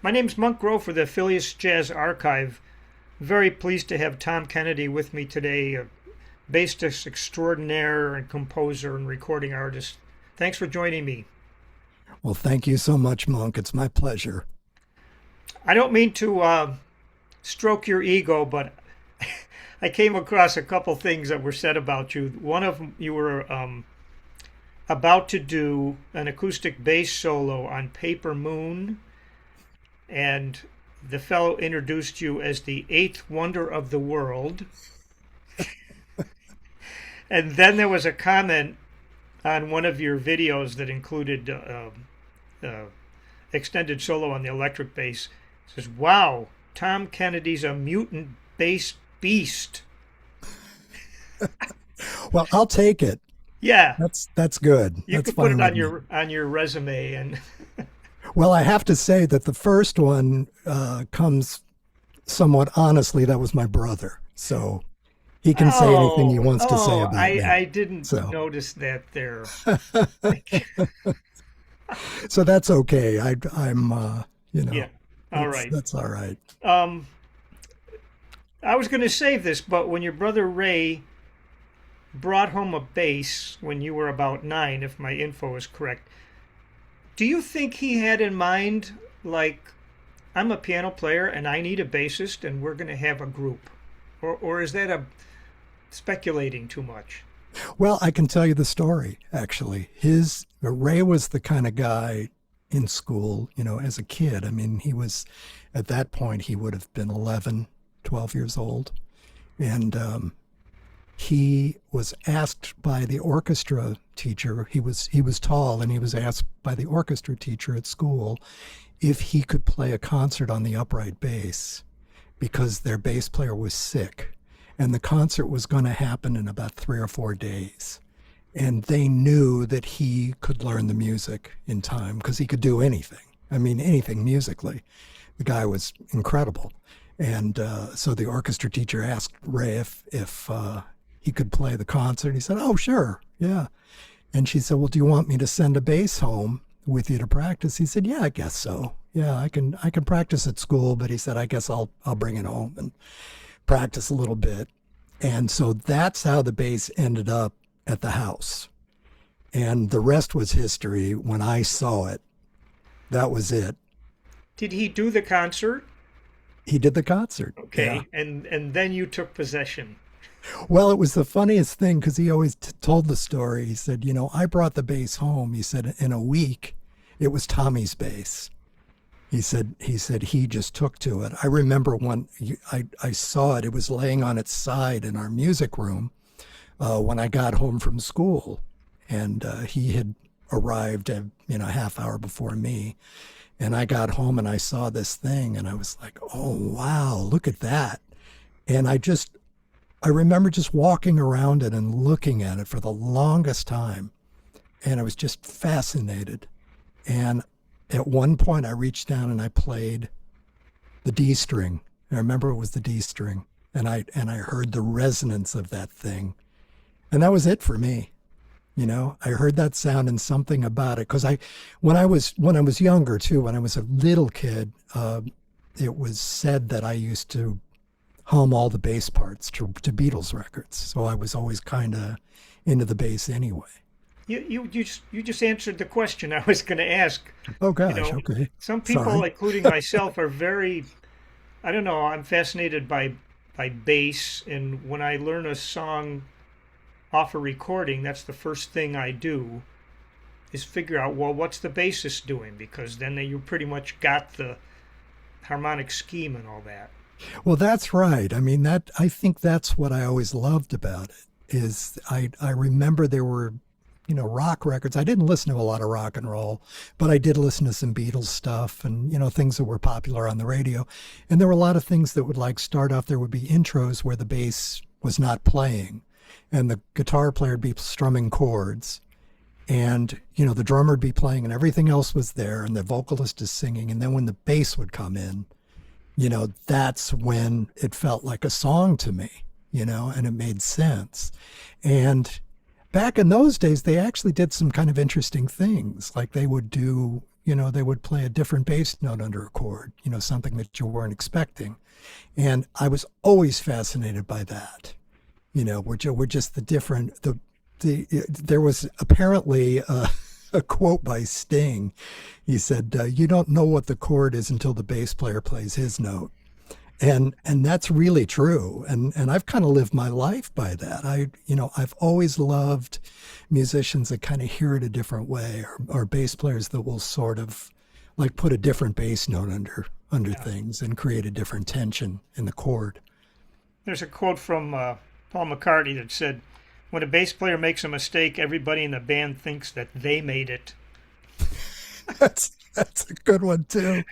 My name's Monk Rowe for the Phileas Jazz Archive. Very pleased to have Tom Kennedy with me today, a bassist extraordinaire and composer and recording artist. Thanks for joining me. Well, thank you so much, Monk. It's my pleasure. I don't mean to stroke your ego, but I came across a couple things that were said about you. One of them, you were about to do an acoustic bass solo on Paper Moon, and the fellow introduced you as the eighth wonder of the world. And then there was a comment on one of your videos that included extended solo on the electric bass. It says, "Wow, Tom Kennedy's a mutant bass beast." Well, I'll take it. Yeah, That's good. you That's could put fine it with on me. your resume. And Well, I have to say that the first one comes somewhat honestly. That was my brother, so he can say anything he wants to say about me. I didn't So, notice that there. so that's okay. I'm, Yeah, all right. that's all right. Um, I was going to save this, but when your brother Ray brought home a bass when you were about 9, if my info is correct, do you think he had in mind, like, I'm a piano player and I need a bassist and we're going to have a group? Or is that a speculating too much? Well, I can tell you the story, actually. Ray was the kind of guy in school, as a kid. I mean, at that point, he would have been 11, 12 years old. And he was asked by the orchestra teacher, he was tall, and he was asked by the orchestra teacher at school if he could play a concert on the upright bass because their bass player was sick. And the concert was going to happen in about 3 or 4 days. And they knew that he could learn the music in time because he could do anything. I mean, anything musically. The guy was incredible. And so the orchestra teacher asked Ray if he could play the concert. He said, "Oh, sure, yeah." And she said, "Well, do you want me to send a bass home with you to practice?" He said, "Yeah, I guess so. Yeah, I can practice at school," but he said, "I guess I'll bring it home and practice a little bit." And so that's how the bass ended up at the house. And the rest was history. When I saw it, that was it. Did he do the concert? He did the concert. Yeah. Okay, and then you took possession. Well, it was the funniest thing because he always told the story. He said, "I brought the bass home." He said, "In a week, it was Tommy's bass." He said he just took to it. I remember when I saw it. It was laying on its side in our music room when I got home from school, and he had arrived a half hour before me. And I got home and I saw this thing, and I was like, "Oh wow, look at that!" And I remember just walking around it and looking at it for the longest time, and I was just fascinated. And at one point, I reached down and I played the D string. I remember it was the D string, and I heard the resonance of that thing, and that was it for me. I heard that sound and something about it because when I was younger too, when I was a little kid, it was said that I used to hum all the bass parts to Beatles records, so I was always kind of into the bass anyway. You just answered the question I was going to ask. Oh You gosh, know, okay, some people, sorry. including myself, are very, I don't know, I'm fascinated by bass, and when I learn a song off a recording, that's the first thing I do is figure out, well, what's the bassist doing? Because then you pretty much got the harmonic scheme and all that. Well, that's right. I mean, I think that's what I always loved about it is I remember there were, rock records. I didn't listen to a lot of rock and roll, but I did listen to some Beatles stuff and, things that were popular on the radio. And there were a lot of things that would like start off, there would be intros where the bass was not playing and the guitar player would be strumming chords and, the drummer would be playing and everything else was there and the vocalist is singing. And then when the bass would come in, that's when it felt like a song to me, and it made sense. And back in those days, they actually did some kind of interesting things. Like they would do, they would play a different bass note under a chord, something that you weren't expecting. And I was always fascinated by that. We're just the different, there was apparently a quote by Sting. He said, you don't know what the chord is until the bass player plays his note. And that's really true. And I've kind of lived my life by that. I've always loved musicians that kind of hear it a different way, or bass players that will sort of like put a different bass note under things and create a different tension in the chord. There's a quote from Paul McCartney that said, when a bass player makes a mistake, everybody in the band thinks that they made it. That's a good one too.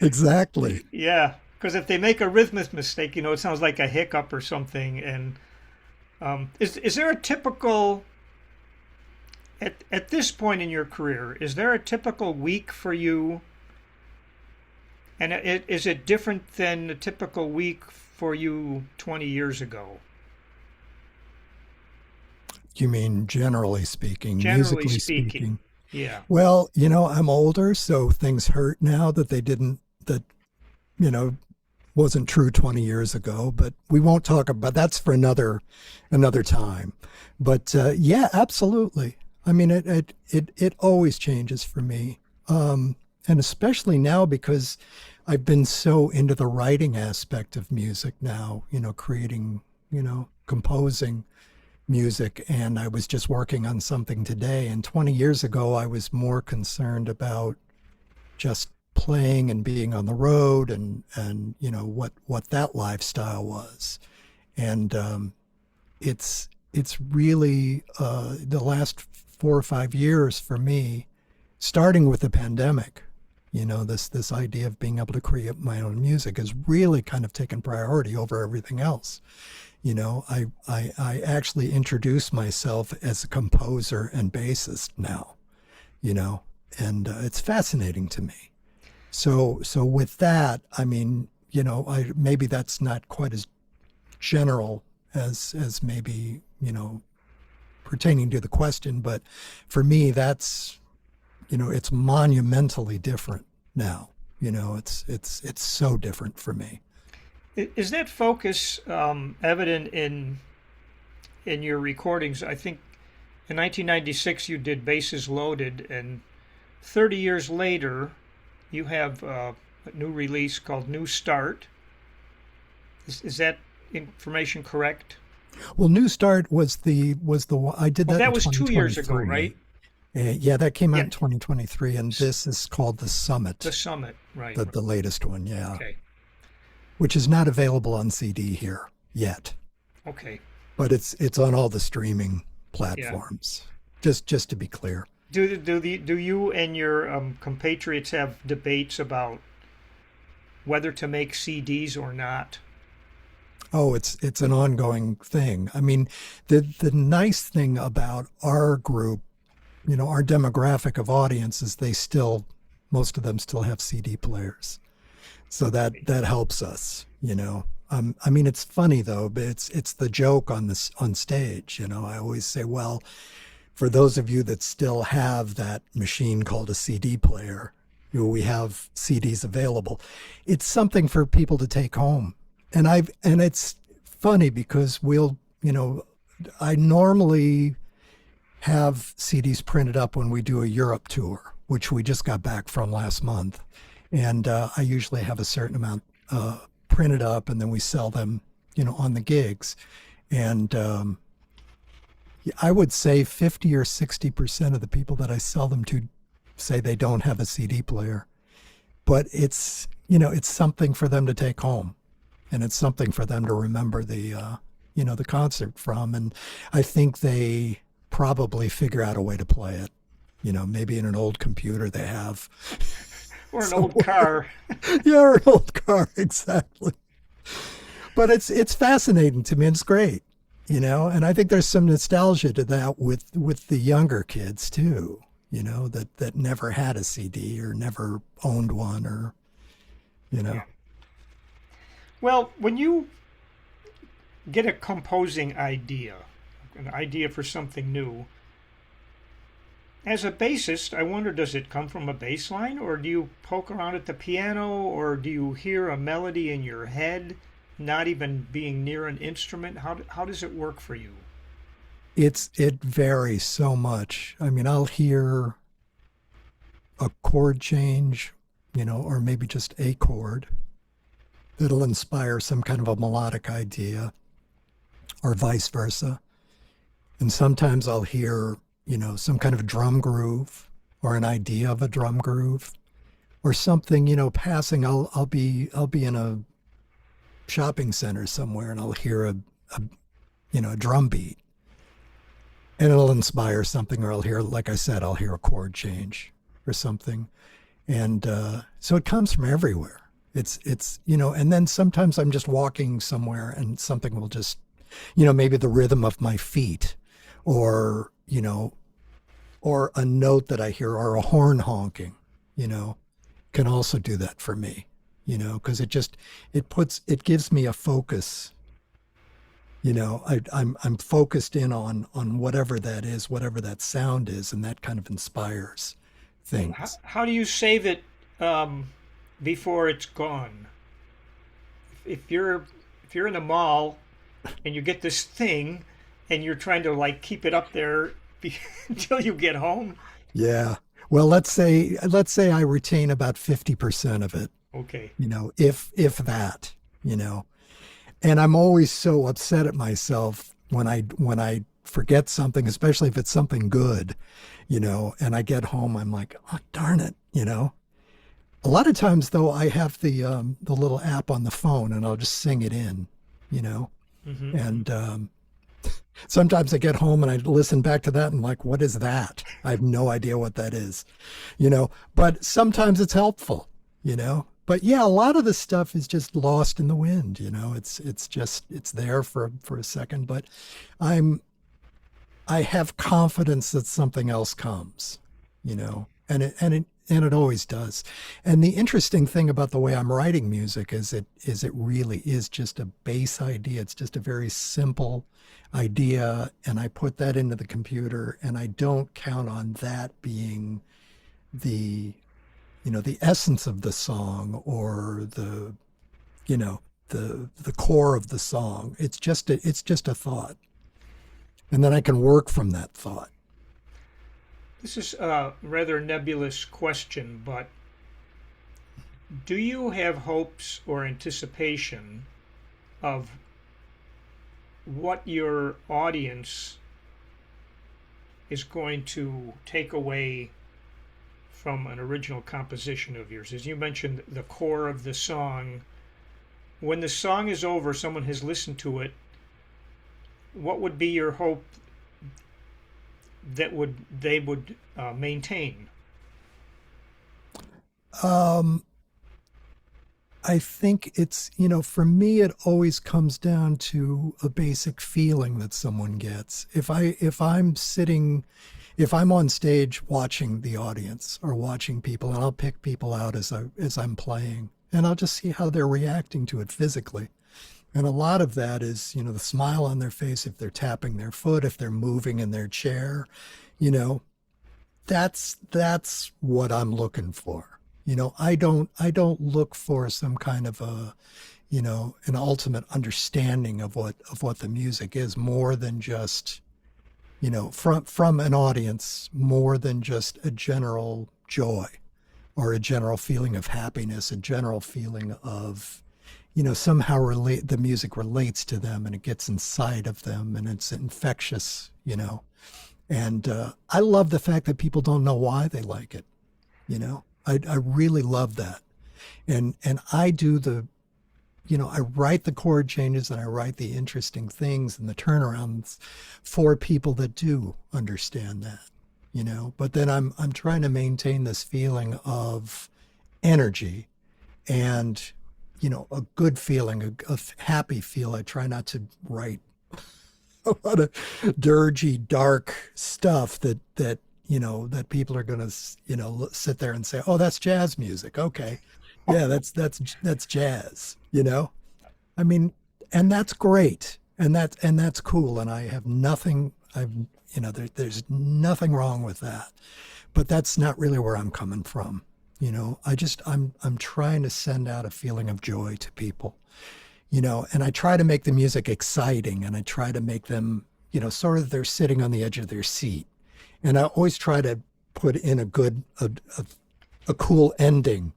Exactly. Yeah. Because if they make a rhythmic mistake, it sounds like a hiccup or something. And is there a typical, at this point in your career, is there a typical week for you? And is it different than a typical week for you 20 years ago? You mean generally speaking, Generally musically speaking? Yeah. Well, I'm older, so things hurt now that wasn't true 20 years ago, but we won't talk about that's for another time. But yeah, absolutely. I mean, it always changes for me, and especially now because I've been so into the writing aspect of music now. Creating, composing music, and I was just working on something today. And 20 years ago, I was more concerned about just playing and being on the road and what that lifestyle was. And it's really the last 4 or 5 years for me, starting with the pandemic, this idea of being able to create my own music has really kind of taken priority over everything else. I actually introduce myself as a composer and bassist now, and it's fascinating to me. So with that, I mean, maybe that's not quite as general as maybe, pertaining to the question, but for me, that's, it's monumentally different now. It's so different for me. Is that focus evident in your recordings? I think in 1996 you did Bases Loaded, and 30 years later you have a new release called New Start. Is that information correct? Well, New Start was the one I did that. That in was 2 years ago, right? Yeah, that came out in 2023, and this is called The Summit. The Summit, right? The latest one, yeah. Okay. Which is not available on CD here yet. Okay. But it's on all the streaming platforms. Yeah. Just to be clear. Do you and your compatriots have debates about whether to make CDs or not? Oh, it's an ongoing thing. I mean, the nice thing about our group, our demographic of audience is most of them still have CD players. So that helps us, I mean, it's funny though, but it's the joke on stage. I always say, well, for those of you that still have that machine called a CD player, we have CDs available. It's something for people to take home. And it's funny because I normally have CDs printed up when we do a Europe tour, which we just got back from last month. And I usually have a certain amount printed up, and then we sell them, on the gigs. And I would say 50 or 60% of the people that I sell them to say they don't have a CD player. But it's something for them to take home. And it's something for them to remember the concert from. And I think they probably figure out a way to play it. Maybe in an old computer they have. Or an old car. Yeah, or an old car, exactly. But it's fascinating to me. It's great, and I think there's some nostalgia to that with the younger kids too, that never had a CD or never owned one or, Yeah. Well, when you get a composing idea, an idea for something new, As a bassist, I wonder, does it come from a bass line, or do you poke around at the piano, or do you hear a melody in your head, not even being near an instrument? How does it work for you? It varies so much. I mean, I'll hear a chord change, or maybe just a chord that'll inspire some kind of a melodic idea, or vice versa. And sometimes I'll hear, some kind of drum groove or an idea of a drum groove or something, passing. I'll be in a shopping center somewhere and I'll hear a a drum beat and it'll inspire something, or I'll hear, like I said, I'll hear a chord change or something. And so it comes from everywhere. And then sometimes I'm just walking somewhere and something will just, maybe the rhythm of my feet, or, or a note that I hear, or a horn honking, you know, can also do that for me, because it gives me a focus. I'm focused in on whatever that is, whatever that sound is, and that kind of inspires things. How do you save it before it's gone? If you're in a mall and you get this thing and you're trying to like keep it up there until you get home. Yeah. Well, let's say I retain about 50% of it, Okay. if that, you know. And I'm always so upset at myself when I forget something, especially if it's something good, and I get home, I'm like, oh, darn it. A lot of times though, I have the little app on the phone and I'll just sing it in, you know, Hmm. and sometimes I get home and I listen back to that and I'm like, what is that? I have no idea what that is, but sometimes it's helpful, but yeah, a lot of the stuff is just lost in the wind, it's there for a second, but I'm, I have confidence that something else comes, and it always does. And the interesting thing about the way I'm writing music is it really is just a base idea. It's just a very simple idea, and I put that into the computer, and I don't count on that being the the essence of the song, or you know the core of the song. It's just a thought, and then I can work from that thought. This is a rather nebulous question, but do you have hopes or anticipation of what your audience is going to take away from an original composition of yours? As you mentioned, the core of the song. When the song is over, someone has listened to it. What would be your hope that they would maintain? um I think it's, for me, it always comes down to a basic feeling that someone gets. If I'm on stage watching the audience or watching people, and I'll pick people out as I'm playing, and I'll just see how they're reacting to it physically. And a lot of that is, the smile on their face, if they're tapping their foot, if they're moving in their chair, you know, that's what I'm looking for. I don't look for some kind of an ultimate understanding of what the music is, more than just, from an audience, more than just a general joy or a general feeling of happiness, a general feeling of, somehow the music relates to them and it gets inside of them and it's infectious. And I love the fact that people don't know why they like it. I really love that. And I write the chord changes and I write the interesting things and the turnarounds for people that do understand that, But then I'm trying to maintain this feeling of energy and, a good feeling, a happy feel. I try not to write a lot of dirgy, dark stuff that people are going to, sit there and say, "Oh, that's jazz music." Okay, yeah, that's jazz. I mean, and that's great, and that's cool. And I have nothing. I've there's nothing wrong with that. But that's not really where I'm coming from. I'm trying to send out a feeling of joy to people, and I try to make the music exciting, and I try to make them, sort of they're sitting on the edge of their seat. And I always try to put in a cool ending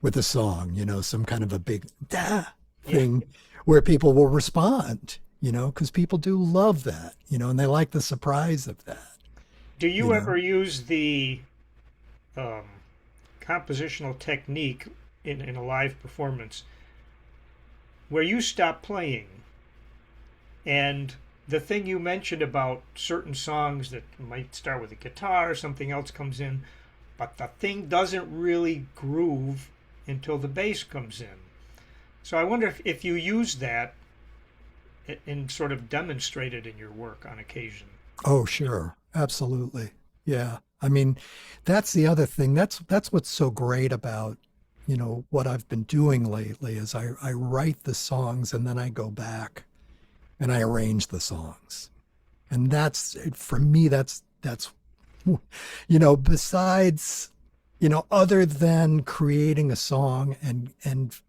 with a song, some kind of a big da thing where people will respond, because people do love that, and they like the surprise of that, Do you you know. ever use the um, compositional technique in a live performance where you stop playing and the thing you mentioned about certain songs that might start with a guitar, something else comes in, but the thing doesn't really groove until the bass comes in. So I wonder if you use that and sort of demonstrate it in your work on occasion. Oh, sure. Absolutely. Yeah. I mean, that's the other thing. That's what's so great about, what I've been doing lately is I write the songs and then I go back and I arrange the songs. And that's for me, that's besides, other than creating a song and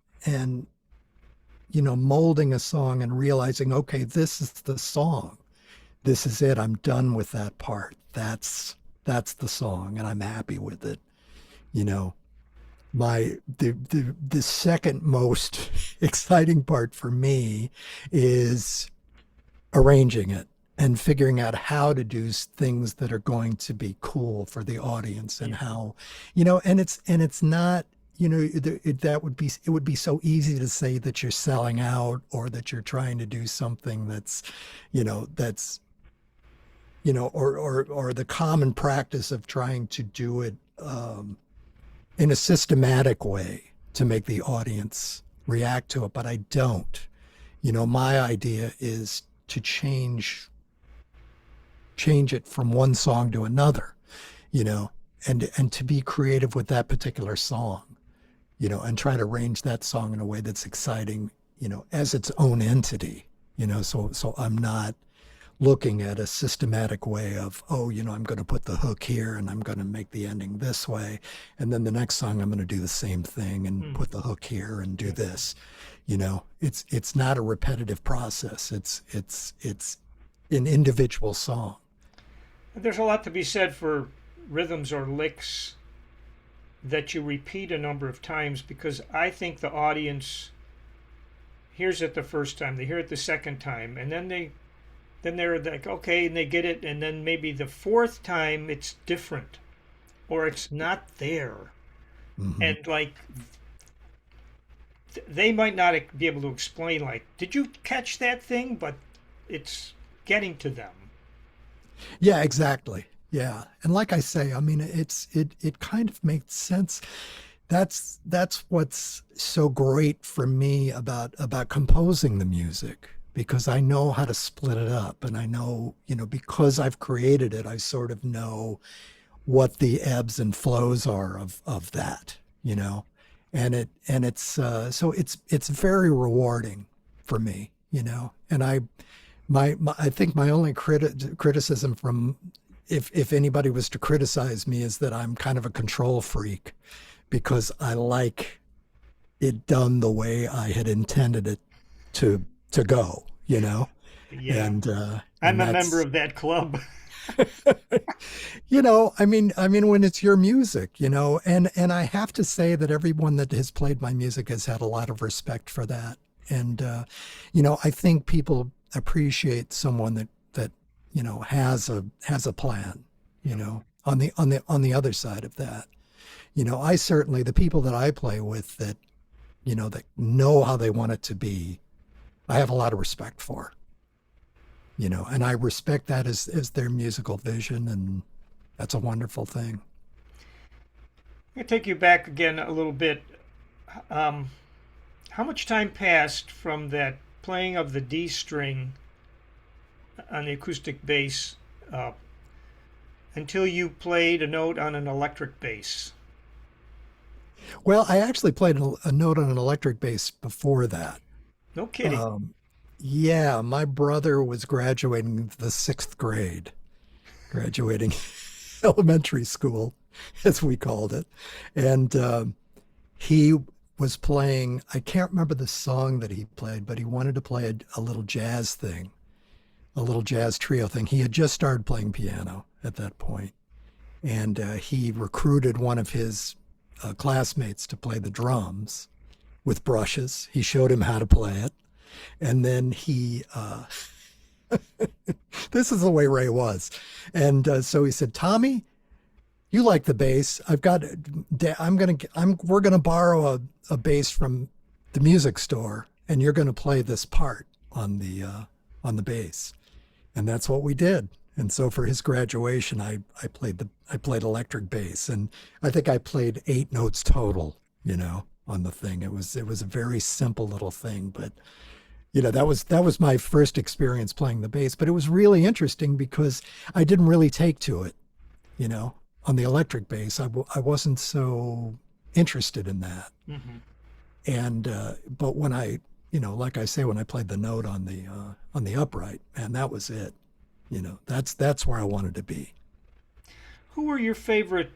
molding a song and realizing, okay, this is the song. This is it. I'm done with that part. That's the song and I'm happy with it. You know, the second most exciting part for me is arranging it and figuring out how to do things that are going to be cool for the audience and Yeah. how, and it's not, it would be so easy to say that you're selling out or that you're trying to do something that's or the common practice of trying to do it in a systematic way to make the audience react to it, but I don't. My idea is to change it from one song to another, you know, and to be creative with that particular song, and try to arrange that song in a way that's exciting, as its own entity, so I'm not looking at a systematic way of, oh, I'm going to put the hook here and I'm going to make the ending this way. And then the next song, I'm going to do the same thing and Hmm. put the hook here and do Yeah. this. It's not a repetitive process. It's an individual song. There's a lot to be said for rhythms or licks that you repeat a number of times because I think the audience hears it the first time, they hear it the second time, and then they're like, okay, and they get it, and then maybe the fourth time it's different or it's not there. Hmm. And like they might not be able to explain, like, did you catch that thing? But it's getting to them. Yeah, exactly. Yeah. And like I say, I mean, it kind of makes sense. That's what's so great for me about composing the music because I know how to split it up and I know, because I've created it, I sort of know what the ebbs and flows are of that, so it's very rewarding for me, and I think my only criticism from if anybody was to criticize me is that I'm kind of a control freak because I like it done the way I had intended it to go, Yeah, and I'm a member that's of that club. I mean when it's your music, and I have to say that everyone that has played my music has had a lot of respect for that. And I think people appreciate someone that has a plan, Yeah. on the other side of that. I certainly the people that I play with that know how they want it to be, I have a lot of respect for, and I respect that as their musical vision, and that's a wonderful thing. I'm gonna take you back again a little bit. Um, how much time passed from that playing of the D string on the acoustic bass uh, until you played a note on an electric bass? Well, I actually played a note on an electric bass before that. No kidding. Um, yeah, my brother was graduating the sixth grade, graduating elementary school, as we called it. And he was playing, I can't remember the song that he played, but he wanted to play a little jazz thing, a little jazz trio thing. He had just started playing piano at that point, and he recruited one of his classmates to play the drums with brushes. He showed him how to play it. And then this is the way Ray was. And so he said, Tommy, you like the bass. We're going to borrow a bass from the music store, and you're going to play this part on the bass. And that's what we did. And so for his graduation, I played electric bass, and I think I played 8 notes total, on the thing. It was a very simple little thing, but that was my first experience playing the bass. But it was really interesting because I didn't really take to it, on the electric bass. I wasn't so interested in that. Mm-hmm. And but when like I say, when I played the note on the upright, and that was it. That's where I wanted to be. Who were your favorite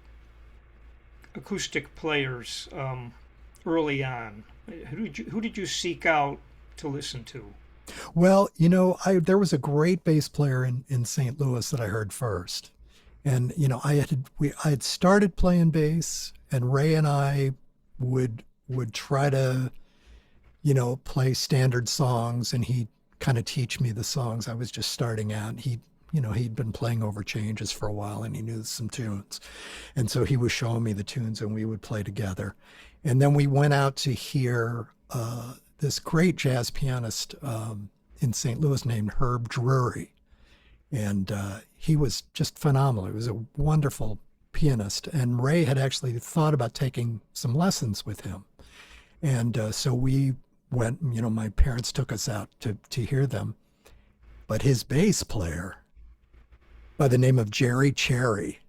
acoustic players early on? Who did you seek out to listen to? Well, there was a great bass player in St. Louis that I heard first. And, I had started playing bass, and Ray and I would try to, play standard songs, and he'd kind of teach me the songs. I was just starting out. He'd been playing over changes for a while, and he knew some tunes. And so he was showing me the tunes, and we would play together. And then we went out to hear this great jazz pianist in St. Louis named Herb Drury. And he was just phenomenal. He was a wonderful pianist. And Ray had actually thought about taking some lessons with him. And so we went, my parents took us out to hear them. But his bass player, by the name of Jerry Cherry,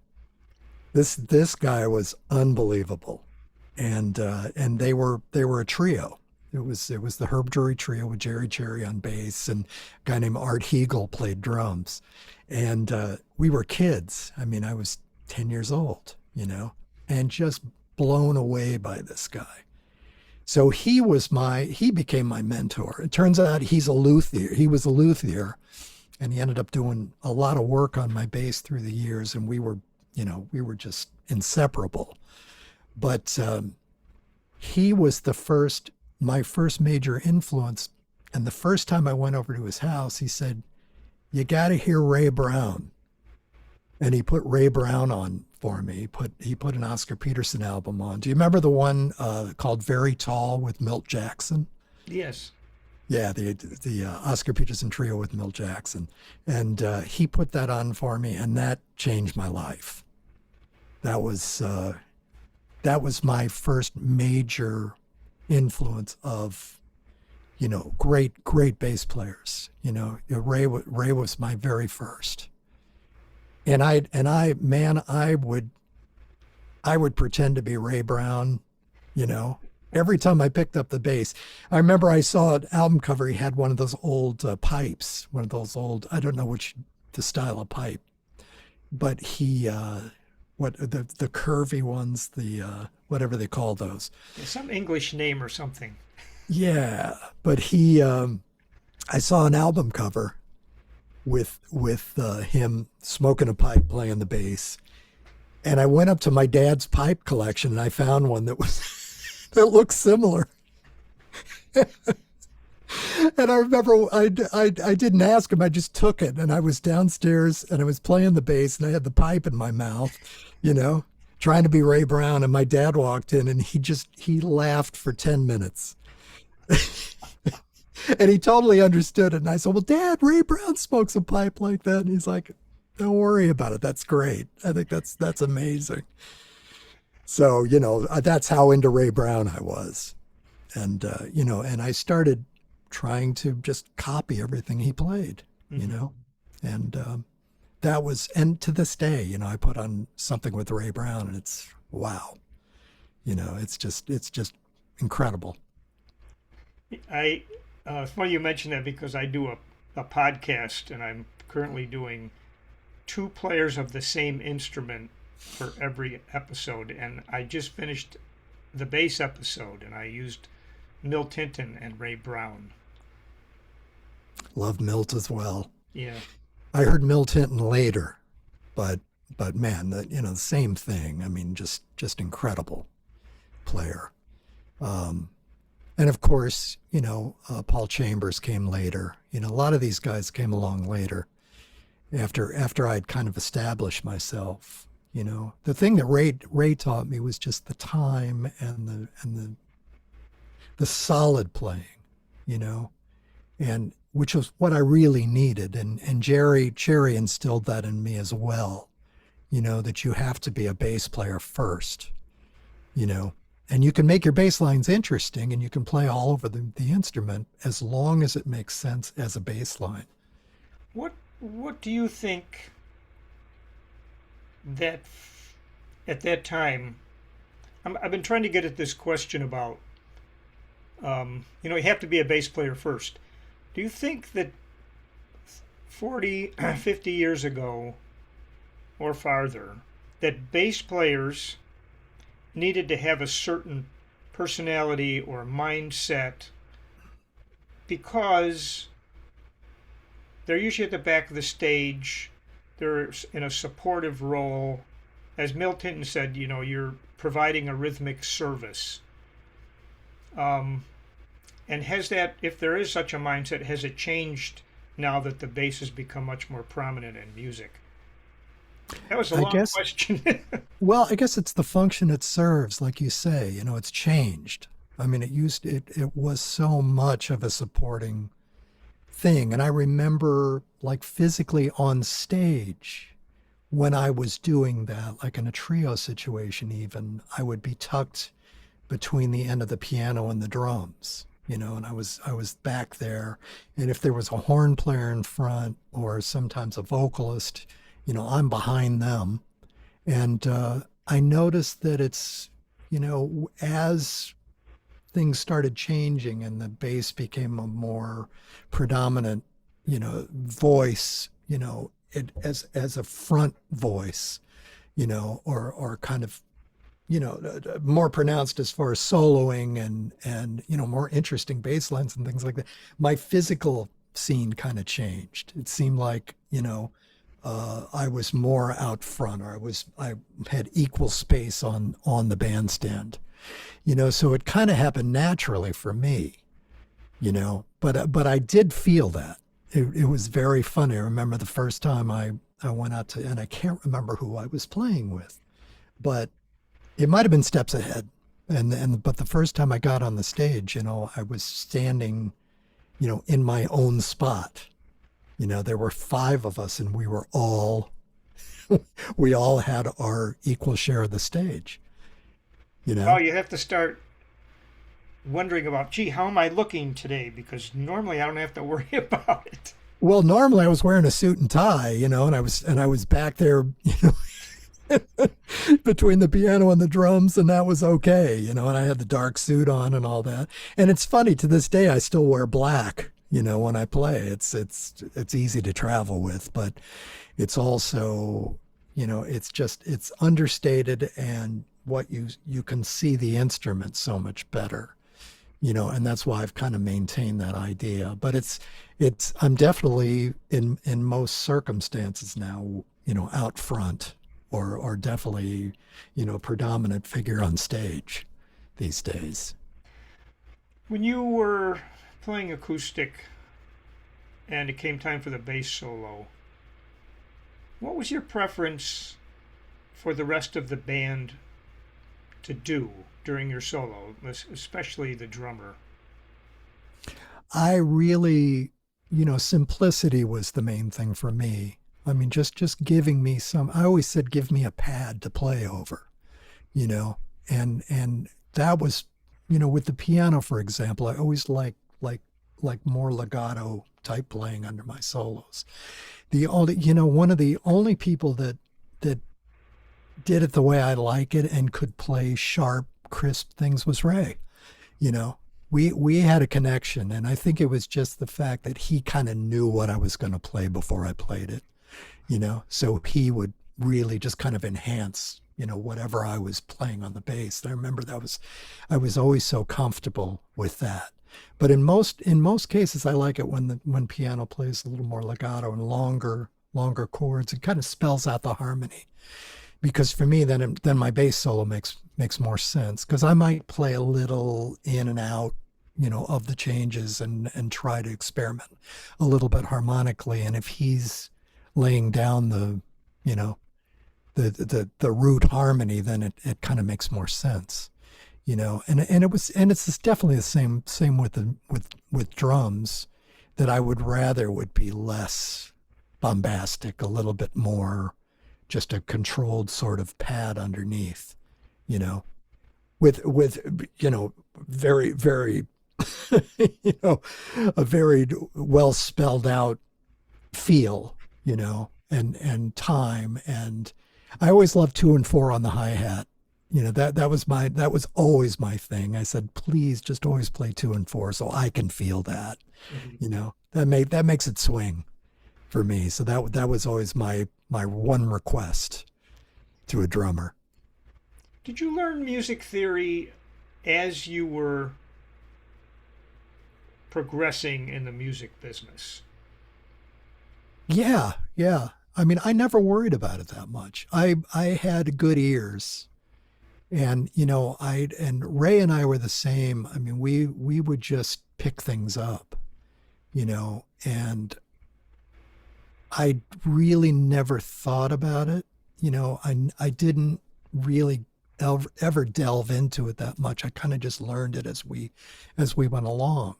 this guy was unbelievable. And they were a trio. It was the Herb Drury trio with Jerry Cherry on bass, and a guy named Art Hegel played drums. And we were kids. I mean, I was 10 years old, and just blown away by this guy. So he became my mentor. It turns out he's a luthier. He was a luthier, and he ended up doing a lot of work on my bass through the years, and we were just inseparable. But he was my first major influence. And the first time I went over to his house, he said, "You got to hear Ray Brown." And he put Ray Brown on for me. He put an Oscar Peterson album on. Do you remember the one called Very Tall with Milt Jackson? Yes. Yeah, the Oscar Peterson trio with Milt Jackson. And he put that on for me, and that changed my life. That was my first major influence of, great bass players. Ray was my very first. And I would pretend to be Ray Brown, every time I picked up the bass. I remember I saw an album cover. He had one of those old pipes, one of those old, I don't know the style of pipe, but he, the curvy ones, the whatever they call those. Some English name or something. Yeah, but I saw an album cover with him smoking a pipe, playing the bass, and I went up to my dad's pipe collection and I found one that looked similar. And I remember I didn't ask him. I just took it, and I was downstairs and I was playing the bass and I had the pipe in my mouth, trying to be Ray Brown. And my dad walked in and he laughed for 10 minutes. And he totally understood it. And I said, "Well, Dad, Ray Brown smokes a pipe like that." And he's like, "Don't worry about it. That's great. I think that's amazing." So, that's how into Ray Brown I was. And, and I started trying to just copy everything he played, Mm-hmm. and and to this day, I put on something with Ray Brown and it's wow, it's just incredible. It's funny you mention that because I do a podcast, and I'm currently doing two players of the same instrument for every episode, and I just finished the bass episode, and I used Milt Hinton and Ray Brown. Love Milt as well. Yeah. I heard Milt Hinton later, but man, the same thing. I mean, just incredible player. And of course, Paul Chambers came later. A lot of these guys came along later after I'd kind of established myself. The thing that Ray taught me was just the time and the solid playing, and which was what I really needed. And Jerry instilled that in me as well, that you have to be a bass player first, and you can make your bass lines interesting and you can play all over the instrument as long as it makes sense as a bass line. What do you think that at that time, I've been trying to get at this question about, you have to be a bass player first. Do you think that 40, 50 years ago or farther, that bass players needed to have a certain personality or mindset because they're usually at the back of the stage, they're in a supportive role? As Milt Hinton said, you're providing a rhythmic service. And has that, if there is such a mindset, has it changed now that the bass has become much more prominent in music? That was a long question. Well, I guess it's the function it serves, like you say. It's changed. I mean, it was so much of a supporting thing. And I remember, like, physically on stage, when I was doing that, like in a trio situation even, I would be tucked between the end of the piano and the drums, and I was back there. And if there was a horn player in front or sometimes a vocalist, I'm behind them. And I noticed that it's, as things started changing and the bass became a more predominant, voice, as a front voice, or kind of, more pronounced as far as soloing and more interesting bass lines and things like that. My physical scene kind of changed. It seemed like, I was more out front, or I had equal space on the bandstand, so it kind of happened naturally for me, but I did feel that. It was very funny. I remember the first time I went out to, and I can't remember who I was playing with, but it might have been steps ahead. But the first time I got on the stage, I was standing, in my own spot. There were 5 of us and we all had our equal share of the stage, Oh, you have to start wondering about, gee, how am I looking today? Because normally I don't have to worry about it. Well, normally I was wearing a suit and tie, and I was back there, between the piano and the drums, and that was okay, and I had the dark suit on and all that. And it's funny, to this day I still wear black, when I play. It's easy to travel with, but it's also, it's understated, and what you can see the instrument so much better, and that's why I've kind of maintained that idea. But I'm definitely in most circumstances now, out front, or definitely, predominant figure on stage these days. When you were playing acoustic and it came time for the bass solo, what was your preference for the rest of the band to do during your solo, especially the drummer? I really, simplicity was the main thing for me. I mean, just giving me I always said, give me a pad to play over, and that was, with the piano, for example, I always like more legato type playing under my solos. One of the only people that did it the way I like it and could play sharp, crisp things was Ray. We had a connection, and I think it was just the fact that he kind of knew what I was going to play before I played it. So he would really just kind of enhance, whatever I was playing on the bass. And I remember I was always so comfortable with that. But in most cases, I like it when piano plays a little more legato and longer chords. It kind of spells out the harmony. Because for me, then my bass solo makes more sense. Because I might play a little in and out, of the changes and try to experiment a little bit harmonically. And if he's laying down you know, the root harmony, then it kind of makes more sense. And it's definitely the same with drums, that I would rather would be less bombastic, a little bit more just a controlled sort of pad underneath, you know, with very very you know a very well spelled out feel, and time. And I always loved 2 and 4 on the hi-hat. That was always my thing. I said, please just always play 2 and 4 so I can feel that. Mhm. That makes it swing for me. So that was always my one request to a drummer. Did you learn music theory as you were progressing in the music business? Yeah, yeah. I mean, I never worried about it that much. I had good ears. And and Ray and I were the same. I mean, we would just pick things up, and I really never thought about it. I didn't really ever delve into it that much. I kind of just learned it as we went along.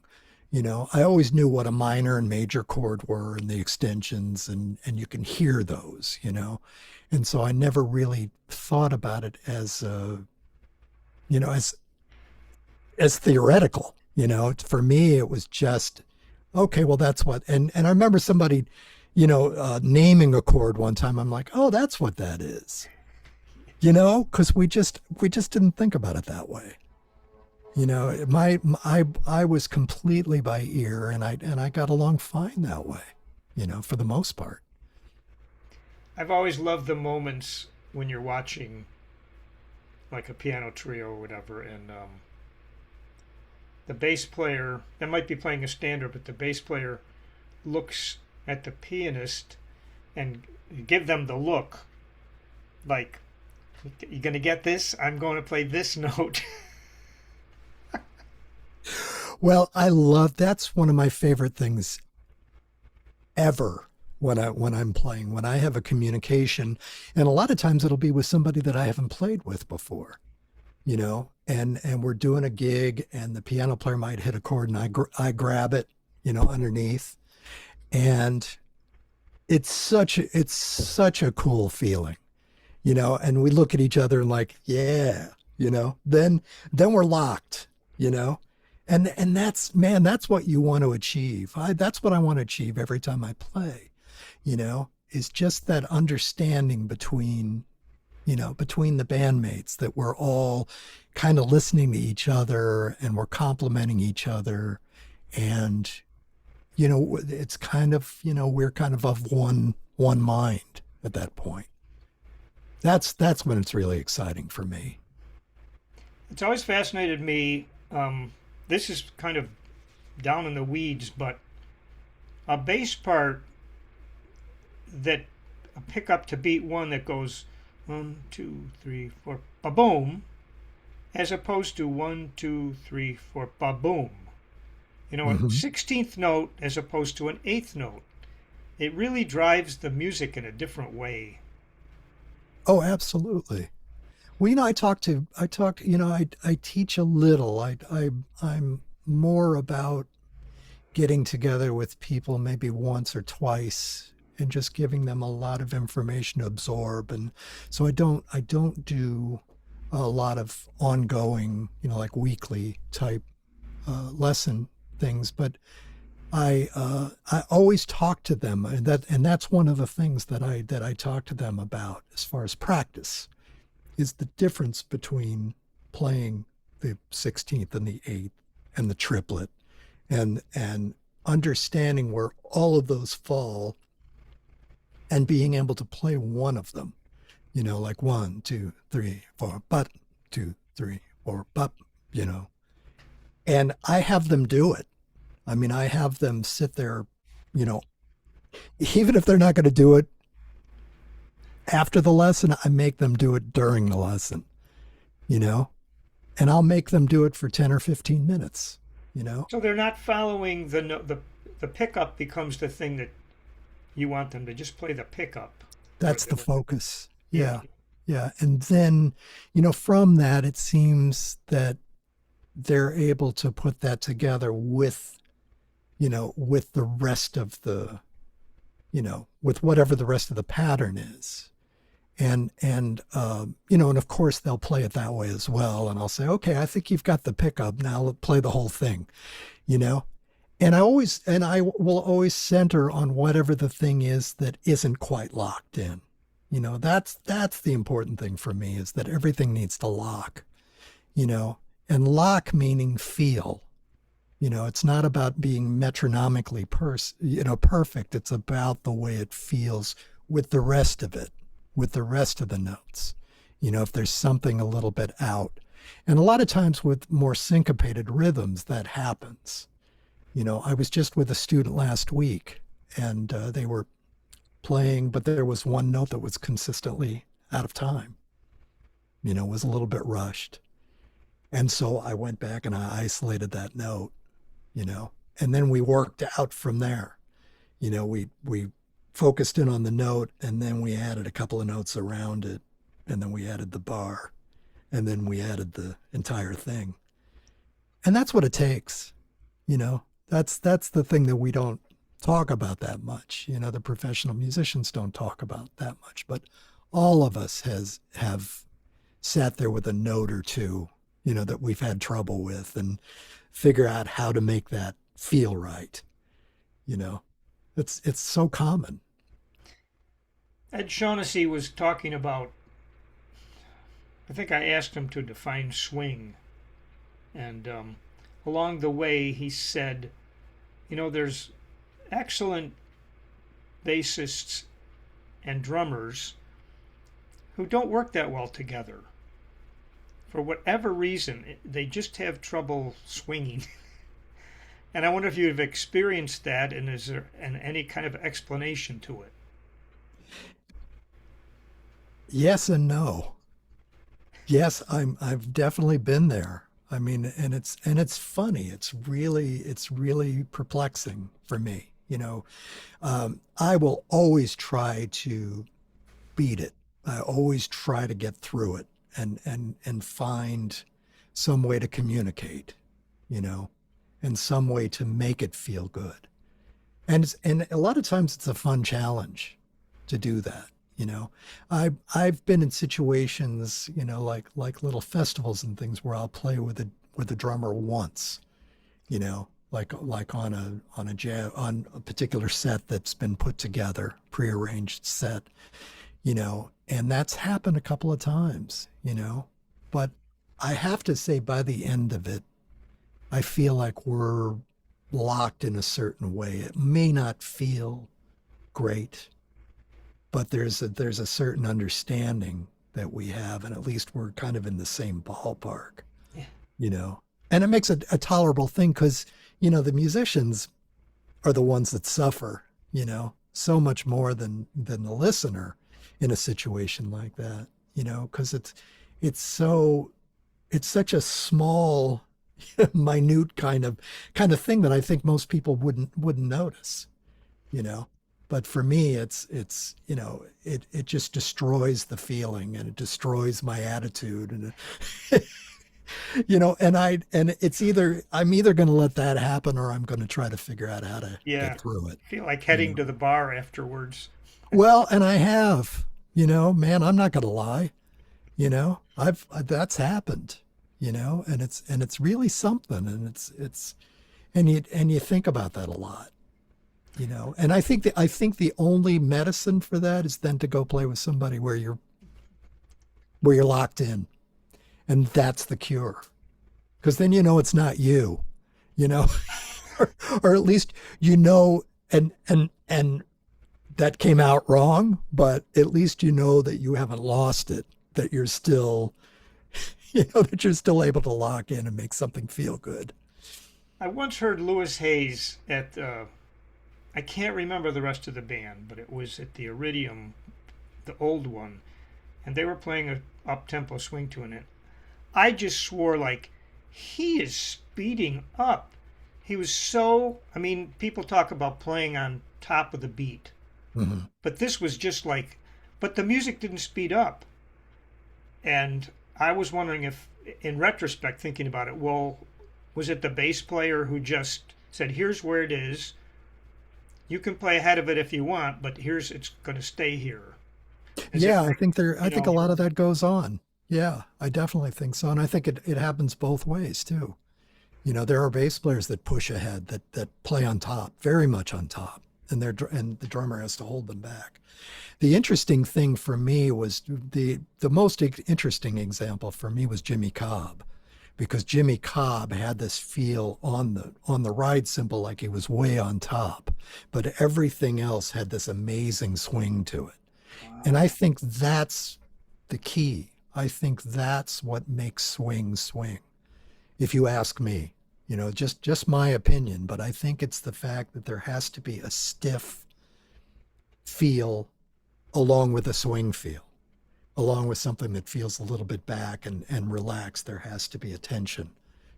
I always knew what a minor and major chord were and the extensions, and you can hear those. And so I never really thought about it as you know as theoretical. For me it was just, okay, well, that's what. And I remember somebody naming a chord one time. I'm like, oh, that's what that is. Because we just didn't think about it that way. I was completely by ear, and I got along fine that way, for the most part. I've always loved the moments when you're watching like a piano trio or whatever, and the bass player, that might be playing a standard, but the bass player looks at the pianist and give them the look like, you gonna get this? I'm going to play this note. Well, that's one of my favorite things ever when I'm playing, when I have a communication. And a lot of times it'll be with somebody that I haven't played with before, and we're doing a gig, and the piano player might hit a chord, and I grab it, underneath. And it's such a cool feeling, and we look at each other and like, yeah, then we're locked, and that's, man, that's what you want to achieve. That's what I want to achieve every time I play, is just that understanding between the bandmates, that we're all kind of listening to each other and we're complimenting each other. And, it's kind of, we're kind of one mind at that point. That's when it's really exciting for me. It's always fascinated me. This is kind of down in the weeds, but a bass part that a pickup to beat one that goes 1, 2, 3, 4, ba boom, as opposed to 1, 2, 3, 4, ba boom. A Hmm. 16th note as opposed to an 8th note. It really drives the music in a different way. Oh, absolutely. Well, I teach a little. I'm more about getting together with people maybe once or twice and just giving them a lot of information to absorb. And so I don't do a lot of ongoing, like weekly type lesson things, but I always talk to them, and that's one of the things that I talk to them about as far as practice, is the difference between playing the 16th and the 8th and the triplet, and understanding where all of those fall, and being able to play one of them, like 1, 2, 3, 4, but 2, 3, 4, but, you know, and I have them do it. I mean, I have them sit there, you know, even if they're not going to do it after the lesson, I make them do it during the lesson, you know, and I'll make them do it for 10 or 15 minutes, you know. So they're not following the pickup becomes the thing that you want them to just play the pickup. That's the focus. Yeah. Yeah. Yeah. And then, from that, it seems that they're able to put that together with, with the rest of the, with whatever the rest of the pattern is. And and of course they'll play it that way as well. And I'll say, okay, I think you've got the pickup. Now let's play the whole thing, And I will always center on whatever the thing is that isn't quite locked in. That's the important thing for me, is that everything needs to lock, and lock meaning feel. It's not about being metronomically perfect. It's about the way it feels with the rest of it, with the rest of the notes. If there's something a little bit out. And a lot of times with more syncopated rhythms, that happens. I was just with a student last week, and they were playing, but there was one note that was consistently out of time, was a little bit rushed. And so I went back and I isolated that note, and then we worked out from there. We focused in on the note, and then we added a couple of notes around it, and then we added the bar, and then we added the entire thing. And that's what it takes, That's the thing that we don't talk about that much. The professional musicians don't talk about that much, but all of us have sat there with a note or two, that we've had trouble with, and figure out how to make that feel right. It's so common. Ed Shaughnessy was talking about, I think I asked him to define swing, and along the way he said, there's excellent bassists and drummers who don't work that well together. For whatever reason, they just have trouble swinging. And I wonder if you've experienced that, and is there any kind of explanation to it? Yes and no. Yes, I've definitely been there. I mean, and it's funny. It's really perplexing for me. I will always try to beat it. I always try to get through it and find some way to communicate, and some way to make it feel good. And a lot of times it's a fun challenge to do that. I've been in situations, like little festivals and things, where I'll play with a drummer once, like on a particular set that's been put together, prearranged set, and that's happened a couple of times, but I have to say, by the end of it, I feel like we're locked in a certain way. It may not feel great, but there's a certain understanding that we have, and at least we're kind of in the same ballpark, and it makes it a tolerable thing, because, the musicians are the ones that suffer, so much more than the listener in a situation like that, because it's such a small, minute kind of thing that I think most people wouldn't notice, But for me, it just destroys the feeling, and it destroys my attitude, and and it's I'm either going to let that happen, or I'm going to try to figure out how to get through it. I feel like heading to the bar afterwards. Well, and I have, man, I'm not going to lie, that's happened, and it's really something, and you think about that a lot. And I think the only medicine for that is then to go play with somebody where you're locked in, and that's the cure, because then it's not you, or at least and that came out wrong, but at least you know that you haven't lost it, that you're still, that you're still able to lock in and make something feel good. I once heard Louis Hayes at, I can't remember the rest of the band, but it was at the Iridium, the old one, and they were playing a up-tempo swing tune. And I just swore like, he is speeding up. He was so, I mean, people talk about playing on top of the beat, Mm-hmm. but this was just like, but the music didn't speed up. And I was wondering if, in retrospect, thinking about it, well, was it the bass player who just said, here's where it is. You can play ahead of it if you want, but it's going to stay here. Yeah, I think I think a know, lot of that goes on. Yeah, I definitely think so. And I think it happens both ways too. There are bass players that push ahead, that play on top, very much on top, and the drummer has to hold them back. The interesting thing for me was the most interesting example for me was Jimmy Cobb, because Jimmy Cobb had this feel on the ride cymbal like he was way on top, but everything else had this amazing swing to it. And I think that's the key. I think that's what makes swing swing. If you ask me, just my opinion, but I think it's the fact that there has to be a stiff feel along with a swing feel, along with something that feels a little bit back and relaxed. There has to be a tension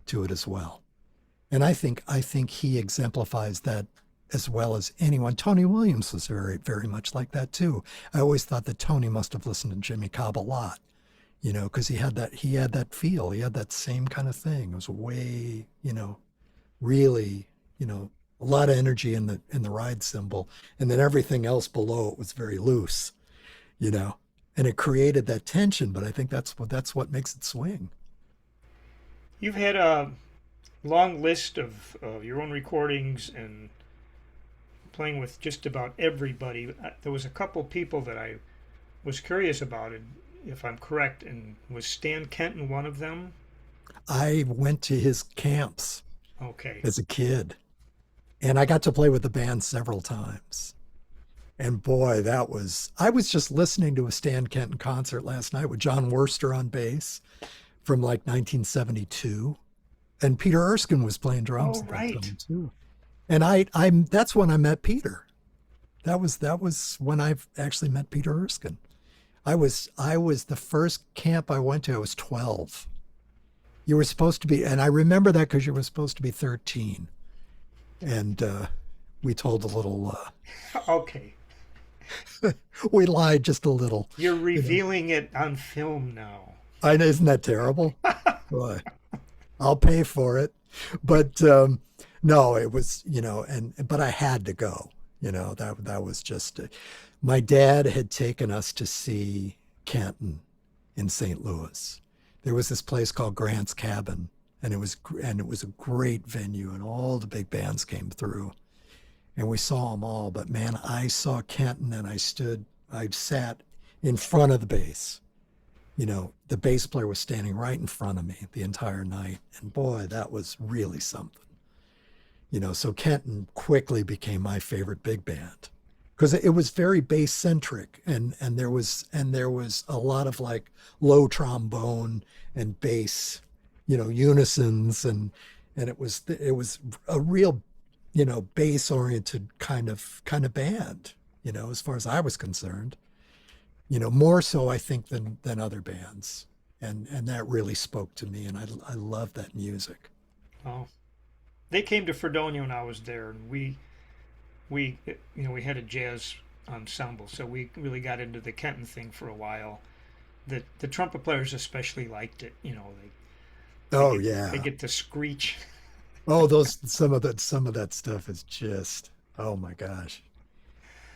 to it as well. And I think he exemplifies that as well as anyone. Tony Williams was very, very much like that too. I always thought that Tony must have listened to Jimmy Cobb a lot, because he had that feel. He had that same kind of thing. It was way, really, a lot of energy in the ride cymbal, and then everything else below it was very loose, and it created that tension. But I think that's what makes it swing. you've had a long list of your own recordings and playing with just about everybody. There was a couple people that I was curious about, and if I'm correct, and was Stan Kenton one of them? I went to his camps Okay. as a kid, and I got to play with the band several times. And boy, I was just listening to a Stan Kenton concert last night with John Worster on bass from like 1972. And Peter Erskine was playing drums Oh, at that right. time too. And that's when I met Peter. That was when I actually met Peter Erskine. I was the first camp I went to, I was 12. You were supposed to be, and I remember that because you were supposed to be 13. And we told a little, Okay. we lied just a little. You're revealing it on film now. I know, isn't that terrible? Boy, I'll pay for it. But no, it was, but I had to go. That was just, my dad had taken us to see Canton in St. Louis. There was this place called Grant's Cabin, and it was a great venue, and all the big bands came through, and we saw them all. But man, I saw Kenton, and I sat in front of the bass. The bass player was standing right in front of me the entire night, and boy, that was really something. So Kenton quickly became my favorite big band because it was very bass centric, and there was a lot of like low trombone and bass, unisons, and it was a real, bass oriented kind of band, as far as I was concerned, more so I think than other bands, and that really spoke to me, and I love that music. Oh, they came to Fredonia when I was there, and we had a jazz ensemble, so we really got into the Kenton thing for a while. The trumpet players especially liked it. Oh yeah, they get to screech. Oh, some of that stuff is just, oh my gosh.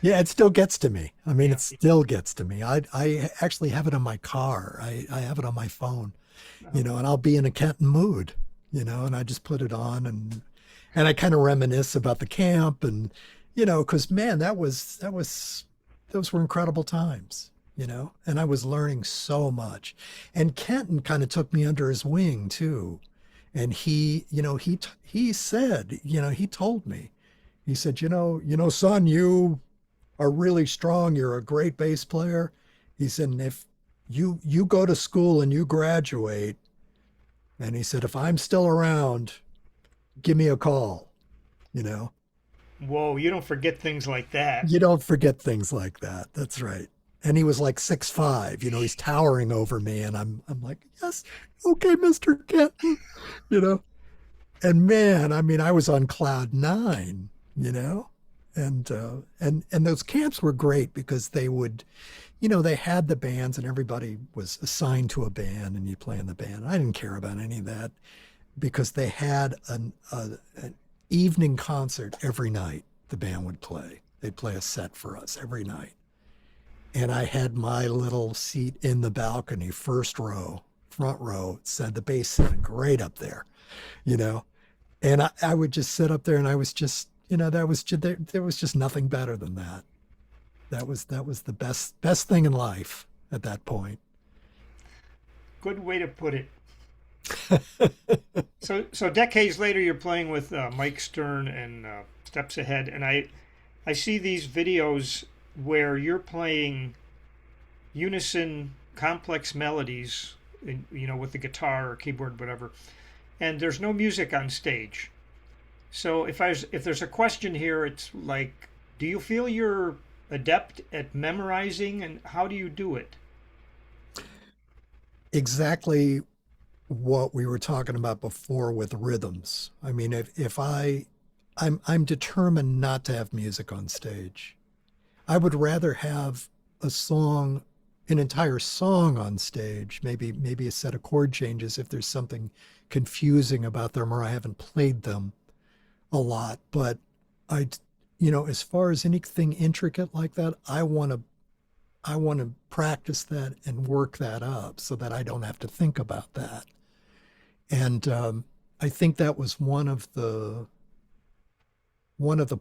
Yeah, it still gets to me. I mean, Yeah. it still gets to me. I actually have it on my car. I have it on my phone, and I'll be in a Kenton mood, and I just put it on, and I kind of reminisce about the camp, and because man, those were incredible times, and I was learning so much. And Kenton kind of took me under his wing too. And he said, he told me, he said, son, you are really strong. You're a great bass player. He said, and if you go to school and you graduate, and he said, if I'm still around, give me a call, you know. Whoa, you don't forget things like that. You don't forget things like that. That's right. And he was like 6'5", he's towering over me. And I'm like, yes, okay, Mr. Kenton, you know. And man, I mean, I was on cloud nine, you know. And those camps were great because they would, they had the bands and everybody was assigned to a band and you play in the band. I didn't care about any of that because they had an evening concert every night. The band would play. They'd play a set for us every night. And I had my little seat in the balcony, first row, front row, said the bass sitting great up there, you know. And I would just sit up there and I was just, that was just, there was just nothing better than that. That was the best thing in life at that point. Good way to put it. So decades later, you're playing with Mike Stern and Steps Ahead, and I see these videos where you're playing unison complex melodies, with the guitar or keyboard, whatever, and there's no music on stage. So if there's a question here, it's like, do you feel you're adept at memorizing, and how do you do it? Exactly what we were talking about before with rhythms. I mean, I'm determined not to have music on stage. I would rather have a song, an entire song on stage, maybe a set of chord changes if there's something confusing about them or I haven't played them a lot. But as far as anything intricate like that, I want to practice that and work that up so that I don't have to think about that. And I think that was one of the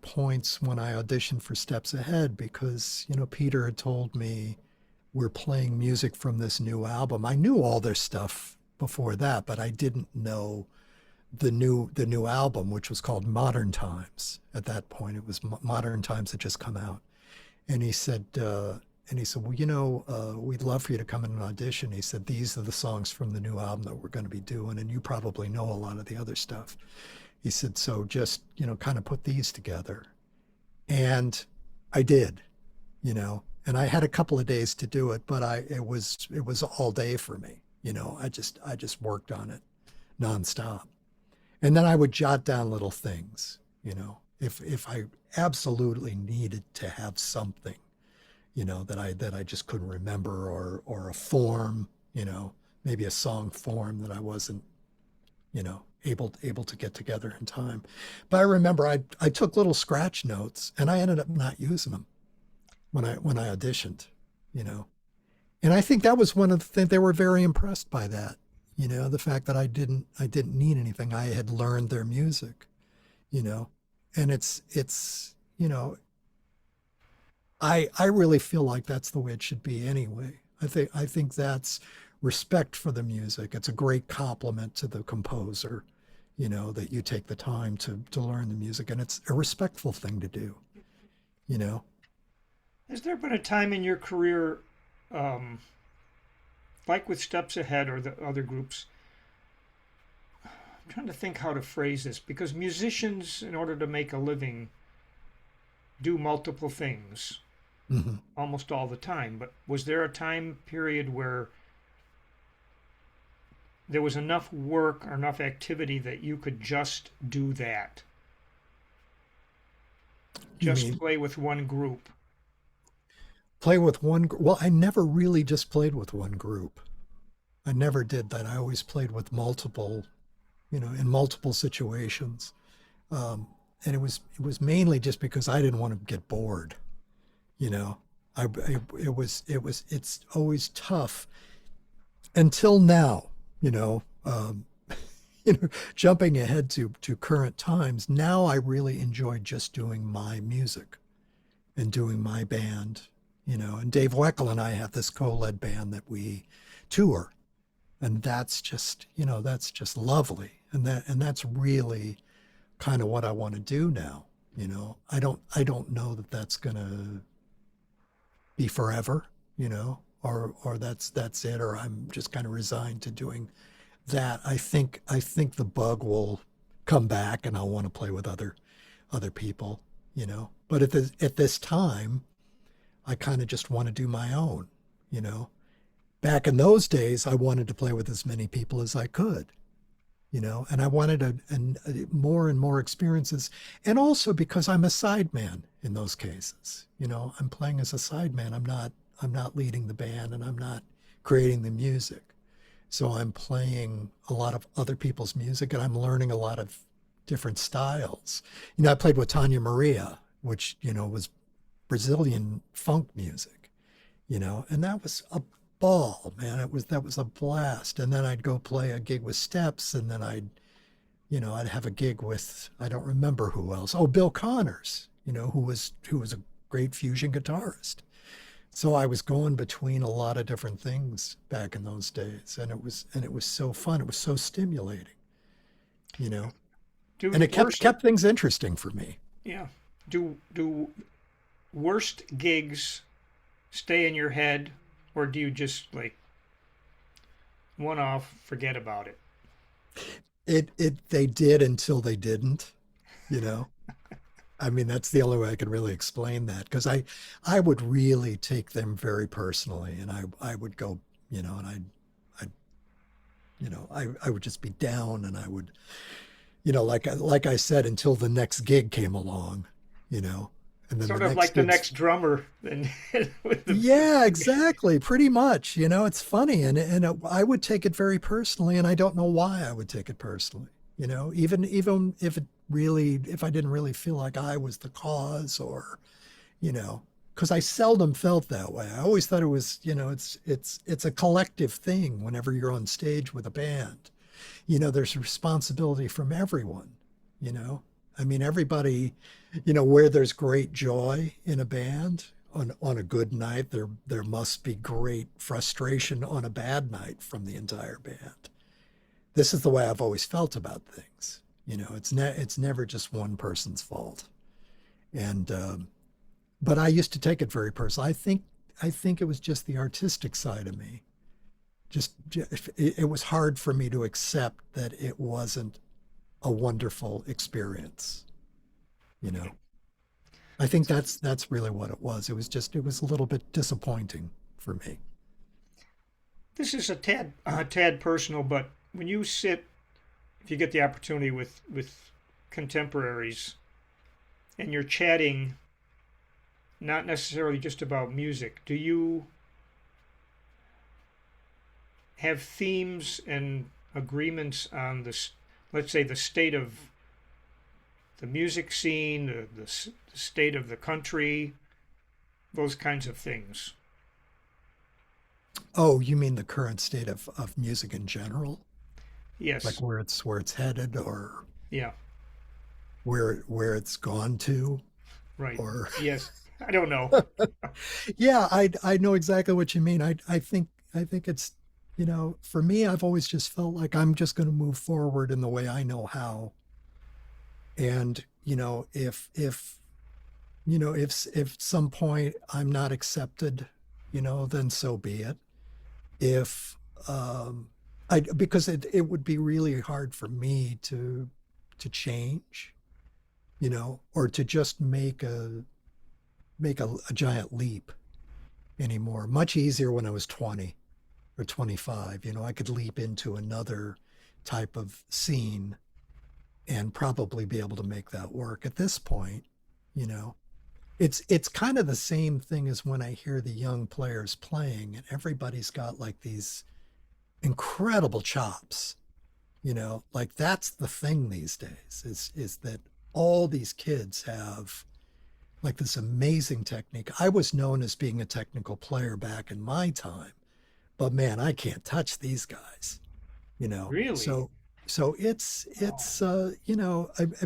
points when I auditioned for Steps Ahead because, Peter had told me we're playing music from this new album. I knew all their stuff before that, but I didn't know the new album, which was called Modern Times. At that point, it was Modern Times had just come out. And he said, well, we'd love for you to come in and audition. He said, these are the songs from the new album that we're going to be doing, and you probably know a lot of the other stuff. He said, so just, kind of put these together. And I did, and I had a couple of days to do it, but it was all day for me. I just worked on it nonstop. And then I would jot down little things, if I absolutely needed to have something, that I just couldn't remember or a form, maybe a song form that I wasn't, able to get together in time. But I remember I took little scratch notes and I ended up not using them when I auditioned, And I think that was one of the things they were very impressed by that, the fact that I didn't need anything. I had learned their music, and it's I really feel like that's the way it should be anyway. I think that's respect for the music. It's a great compliment to the composer, that you take the time to learn the music, and it's a respectful thing to do, Has there been a time in your career, like with Steps Ahead or the other groups? I'm trying to think how to phrase this, because musicians, in order to make a living, do multiple things almost all the time. But was there a time period where there was enough work or enough activity that you could just do that? Just play with one group? Play with one. Well, I never really just played with one group. I never did that. I always played with multiple, in multiple situations. And it was mainly just because I didn't want to get bored. It's always tough until now, jumping ahead to current times. Now I really enjoy just doing my music and doing my band, and Dave Weckl and I have this co-led band that we tour, and that's just lovely. And that's really kind of what I want to do now. I don't know that that's going to be forever, or that's it, or I'm just kind of resigned to doing that. I think the bug will come back, and I'll want to play with other people, But at this time, I kind of just want to do my own, you know. Back in those days, I wanted to play with as many people as I could, and I wanted more and more experiences. And also because I'm a sideman in those cases, I'm playing as a sideman. I'm not leading the band, and I'm not creating the music. So I'm playing a lot of other people's music, and I'm learning a lot of different styles. I played with Tanya Maria, which, was Brazilian funk music, and that was a ball, man. That was a blast. And then I'd go play a gig with Steps, and then I'd have a gig with, I don't remember who else. Oh, Bill Connors, who was a great fusion guitarist. So I was going between a lot of different things back in those days, and it was so fun. It was so stimulating, you know, Do and it kept worst, kept things interesting for me. yeah. Do worst gigs stay in your head, or do you just like one off, forget about it? It they did until they didn't, you know. I mean, that's the only way I can really explain that, because I would really take them very personally, and I would go, and I would just be down, and I would, like I said, until the next gig came along, you know, and then the Sort of next like the gigs. next drummer, and with the Yeah, exactly. Pretty much. It's funny, and I would take it very personally, and I don't know why I would take it personally. Even if I didn't really feel like I was the cause, or because I seldom felt that way. I always thought it was, it's a collective thing. Whenever you're on stage with a band, there's responsibility from everyone. You know, I mean, everybody, where there's great joy in a band, on a good night, there must be great frustration on a bad night from the entire band. This is the way I've always felt about things. It's never just one person's fault. And but I used to take it very personally. I think it was just the artistic side of me. It was hard for me to accept that it wasn't a wonderful experience. You know, I think that's really what it was. It was a little bit disappointing for me. this is a tad personal, but when you sit, if you get the opportunity with contemporaries and you're chatting, not necessarily just about music, do you have themes and agreements on this, let's say, the state of the music scene, the state of the country, those kinds of things? Oh, you mean the current state of music in general? Like Yes. where it's headed, or Yeah. where it's gone to, Right. or Yes. I don't know. yeah, I know exactly what you mean. I think it's, for me, I've always just felt like I'm just going to move forward in the way I know how. And, if some point I'm not accepted, then so be it. If I Because it would be really hard for me to change, or to just make a giant leap anymore. Much easier when I was 20 or 25. I could leap into another type of scene and probably be able to make that work. At this point, you know, it's kind of the same thing as when I hear the young players playing, and everybody's got like these incredible chops. Like that's the thing these days, is that all these kids have like this amazing technique. I was known as being a technical player back in my time, but man, I can't touch these guys, you know. Really? So it's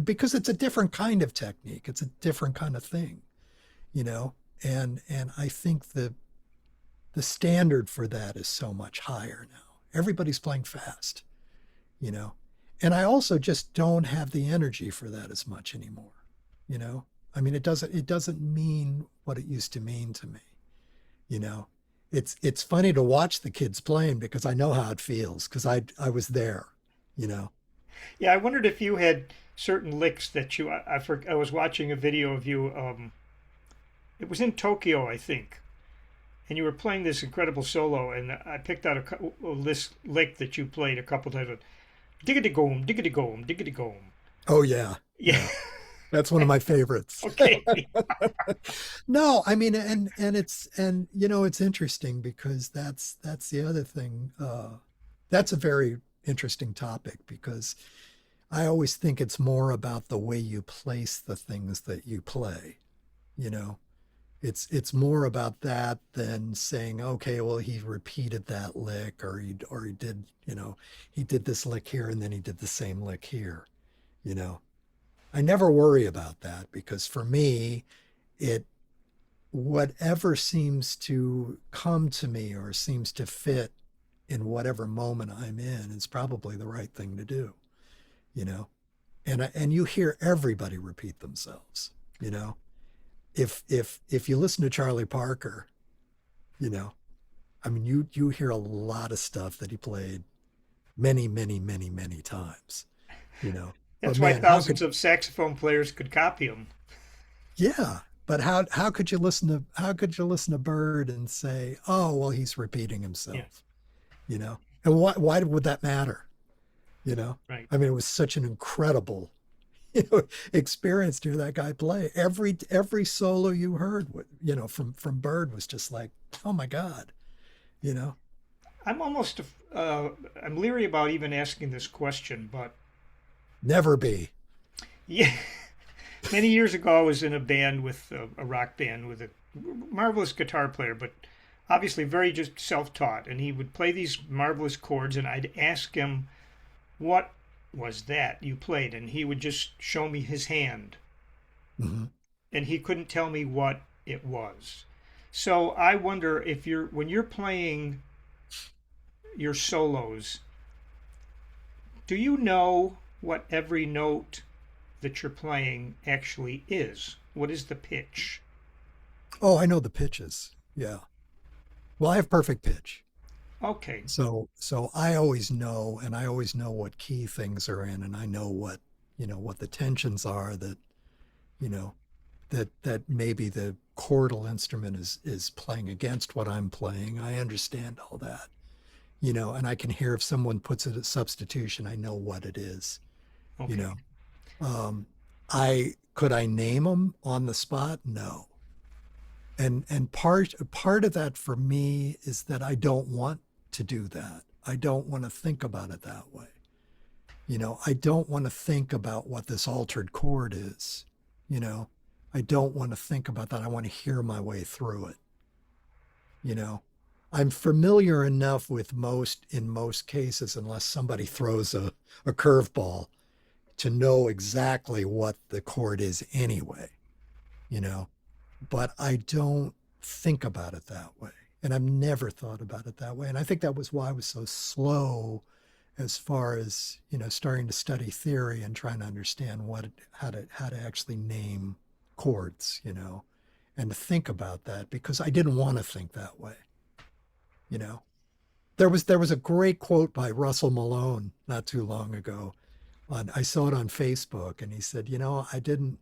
because it's a different kind of technique. It's a different kind of thing, you know. And I think the standard for that is so much higher now. Everybody's playing fast, you know. And I also just don't have the energy for that as much anymore, you know. I mean, it doesn't mean what it used to mean to me. you know. It's funny to watch the kids playing because I know how it feels because I was there, you know. Yeah, I wondered if you had certain licks that I was watching a video of you. It was in Tokyo, I think, and you were playing this incredible solo, and I picked out this lick that you played a couple times. Diggity goom, diggity goom, diggity goom. Oh yeah. Yeah. Yeah. That's one of my favorites. Okay. No, I mean, and it's and you know it's interesting because that's the other thing. That's a very interesting topic because I always think it's more about the way you place the things that you play. You know, it's more about that than saying, okay, well he repeated that lick or he did he did this lick here and then he did the same lick here. You know, I never worry about that because for me, it whatever seems to come to me or seems to fit in whatever moment I'm in is probably the right thing to do, you know. And you hear everybody repeat themselves, you know. If you listen to Charlie Parker, you know, I mean you hear a lot of stuff that he played many times, you know. But That's why man, how thousands could of saxophone players could copy him. yeah, but how could you listen to Bird and say, "Oh, well he's repeating Yeah, himself." You know? And why would that matter? You know? right. I mean, it was such an incredible, experience to hear that guy play. Every solo you heard, from Bird was just like, oh my God, you know? I'm almost, I'm leery about even asking this question, but Never be. yeah, many years ago I was in a band with a rock band with a marvelous guitar player, but obviously very just self-taught, and he would play these marvelous chords, and I'd ask him, "What was that you played?" And he would just show me his hand, Hmm. and he couldn't tell me what it was. So I wonder if when you're playing your solos, do you know what every note that you're playing actually is? What is the pitch? Oh, I know the pitches. Yeah. Well, I have perfect pitch. Okay, So I always know, and I always know what key things are in, and I know what the tensions are that, you know, that maybe the chordal instrument is playing against what I'm playing. I understand all that, and I can hear if someone puts it at substitution, I know what it is, you okay. know. Um, I name them on the spot? No. And part of that for me is that I don't want to do that. I don't want to think about it that way. I don't want to think about what this altered chord is. You know, I don't want to think about that. I want to hear my way through it. You know, I'm familiar enough with in most cases, unless somebody throws a curveball, to know exactly what the chord is anyway, you know, but I don't think about it that way. And I've never thought about it that way. And I think that was why I was so slow as far as, starting to study theory and trying to understand how to actually name chords, and to think about that because I didn't want to think that way, you know. There was a great quote by Russell Malone not too long ago. I saw it on Facebook, and he said, I didn't.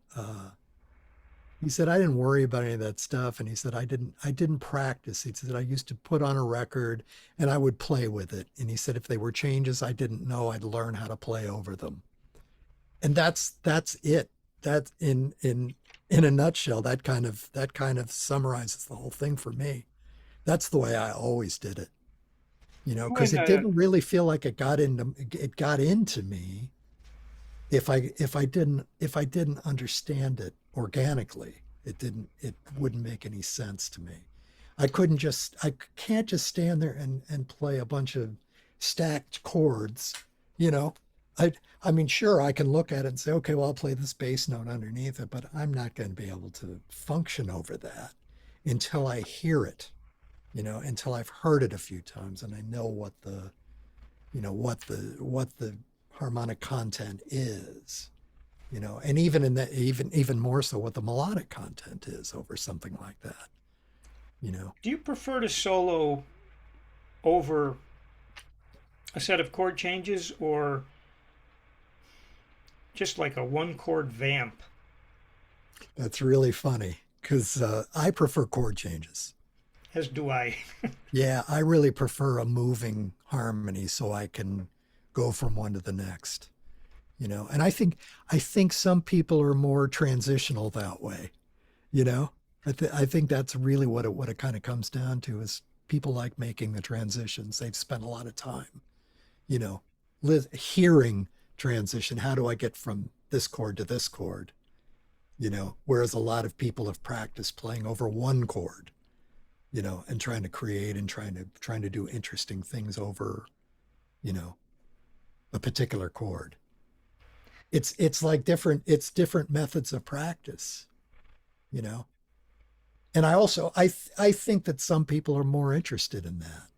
He said I didn't worry about any of that stuff, and he said I didn't practice. He said I used to put on a record and I would play with it, and he said if they were changes I didn't know, I'd learn how to play over them. And that's it. That in a nutshell, that kind of summarizes the whole thing for me. That's the way I always did it, You because and it didn't really feel like it got into me if I didn't understand it organically. It wouldn't make any sense to me. I can't just stand there and play a bunch of stacked chords, you know. I mean, sure, I can look at it and say, okay, well, I'll play this bass note underneath it, but I'm not going to be able to function over that until I hear it, until I've heard it a few times and I know what the harmonic content is, and even in that, even more so what the melodic content is over something like that, you know. Do you prefer to solo over a set of chord changes or just like a one chord vamp? That's really funny because I prefer chord changes. As do I. Yeah, I really prefer a moving harmony so I can go from one to the next, you know. And I think some people are more transitional that way, you know. I think that's really what it kind of comes down to is people like making the transitions. They've spent a lot of time, you know, hearing transition. How do I get from this chord to this chord? You know, whereas a lot of people have practiced playing over one chord, you know, and trying to create and trying to do interesting things over, you know, a particular chord. It's like different methods of practice, you know. And I think that some people are more interested in that.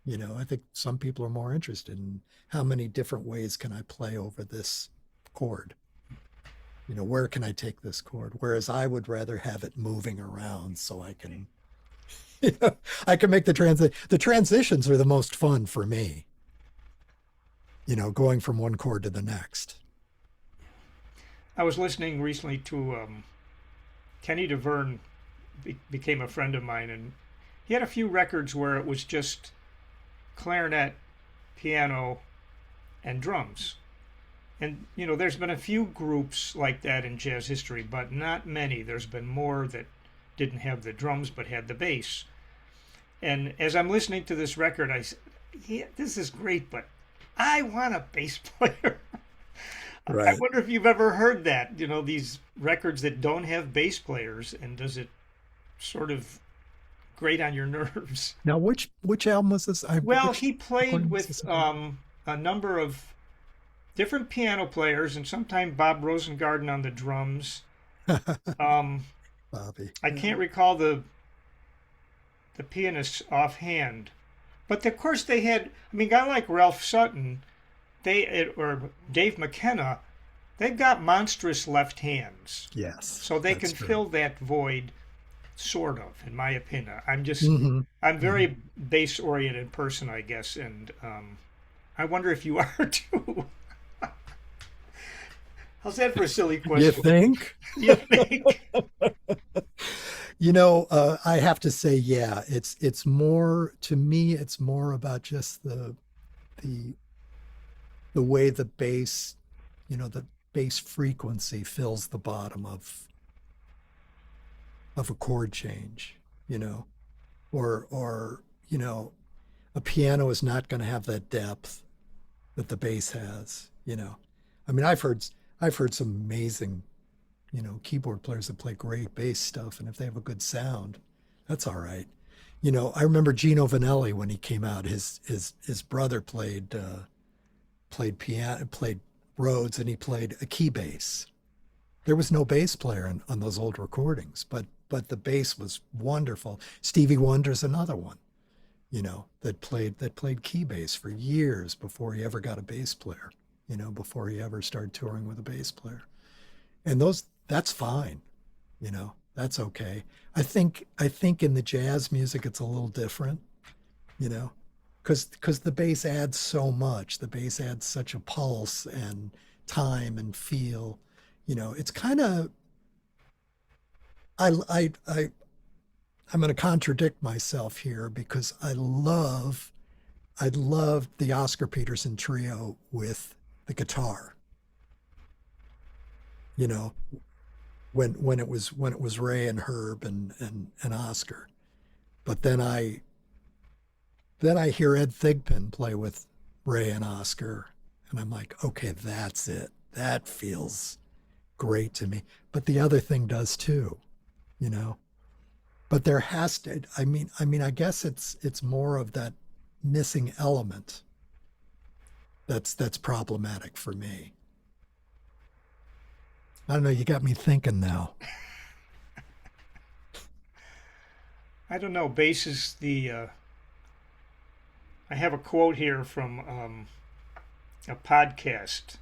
You know, I think some people are more interested in how many different ways can I play over this chord? You know, where can I take this chord? Whereas I would rather have it moving around so I can, you know, I can make the transitions are the most fun for me, you know, going from one chord to the next. I was listening recently to Kenny DeVerne became a friend of mine, and he had a few records where it was just clarinet, piano, and drums. And you know, there's been a few groups like that in jazz history, but not many. There's been more that didn't have the drums but had the bass. And as I'm listening to this record, I said, yeah, this is great, but I want a bass player. I Right. wonder if you've ever heard that, you know, these records that don't have bass players, and does it sort of grate on your nerves? Now, which album was this? Well, Which he played recording was with this about? a number of different piano players, and sometimes Bob Rosengarten on the drums. Um, Bobby. I can't recall the pianists offhand, but of course they had. I mean, a guy like Ralph Sutton, or Dave McKenna, they've got monstrous left hands, Yes, so they that's can true. fill that void, sort of, in my opinion. Hmm. I'm Hmm. very bass oriented person, I guess, and I wonder if you are too. How's that for a silly You question? think? You think? You know, I have to say, yeah, it's more to me. It's more about just the the way the bass, you know, the bass frequency fills the bottom of a chord change. You know, or you know, a piano is not going to have that depth that the bass has. You know, I mean, I've heard some amazing, you know, keyboard players that play great bass stuff, and if they have a good sound, that's all right. You know, I remember Gino Vanelli when he came out. His brother played piano, played Rhodes, and he played a key bass. There was no bass player on those old recordings, but the bass was wonderful. Stevie Wonder's another one, you know, that played key bass for years before he ever got a bass player. You know, before he ever started touring with a bass player. And that's fine, you know, that's okay. I think in the jazz music it's a little different, you know, because the bass adds so much. The bass adds such a pulse and time and feel. You know, it's kind of I I'm going to contradict myself here because I love the Oscar Peterson trio with the guitar. You know, when it was Ray and Herb and Oscar. But then I hear Ed Thigpen play with Ray and Oscar, and I'm like, okay, that's it. That feels great to me. But the other thing does too, you know. But there has to. I guess it's more of that missing element that's problematic for me. I don't know. You got me thinking now. I don't know. Bass is the. I have a quote here from a podcast.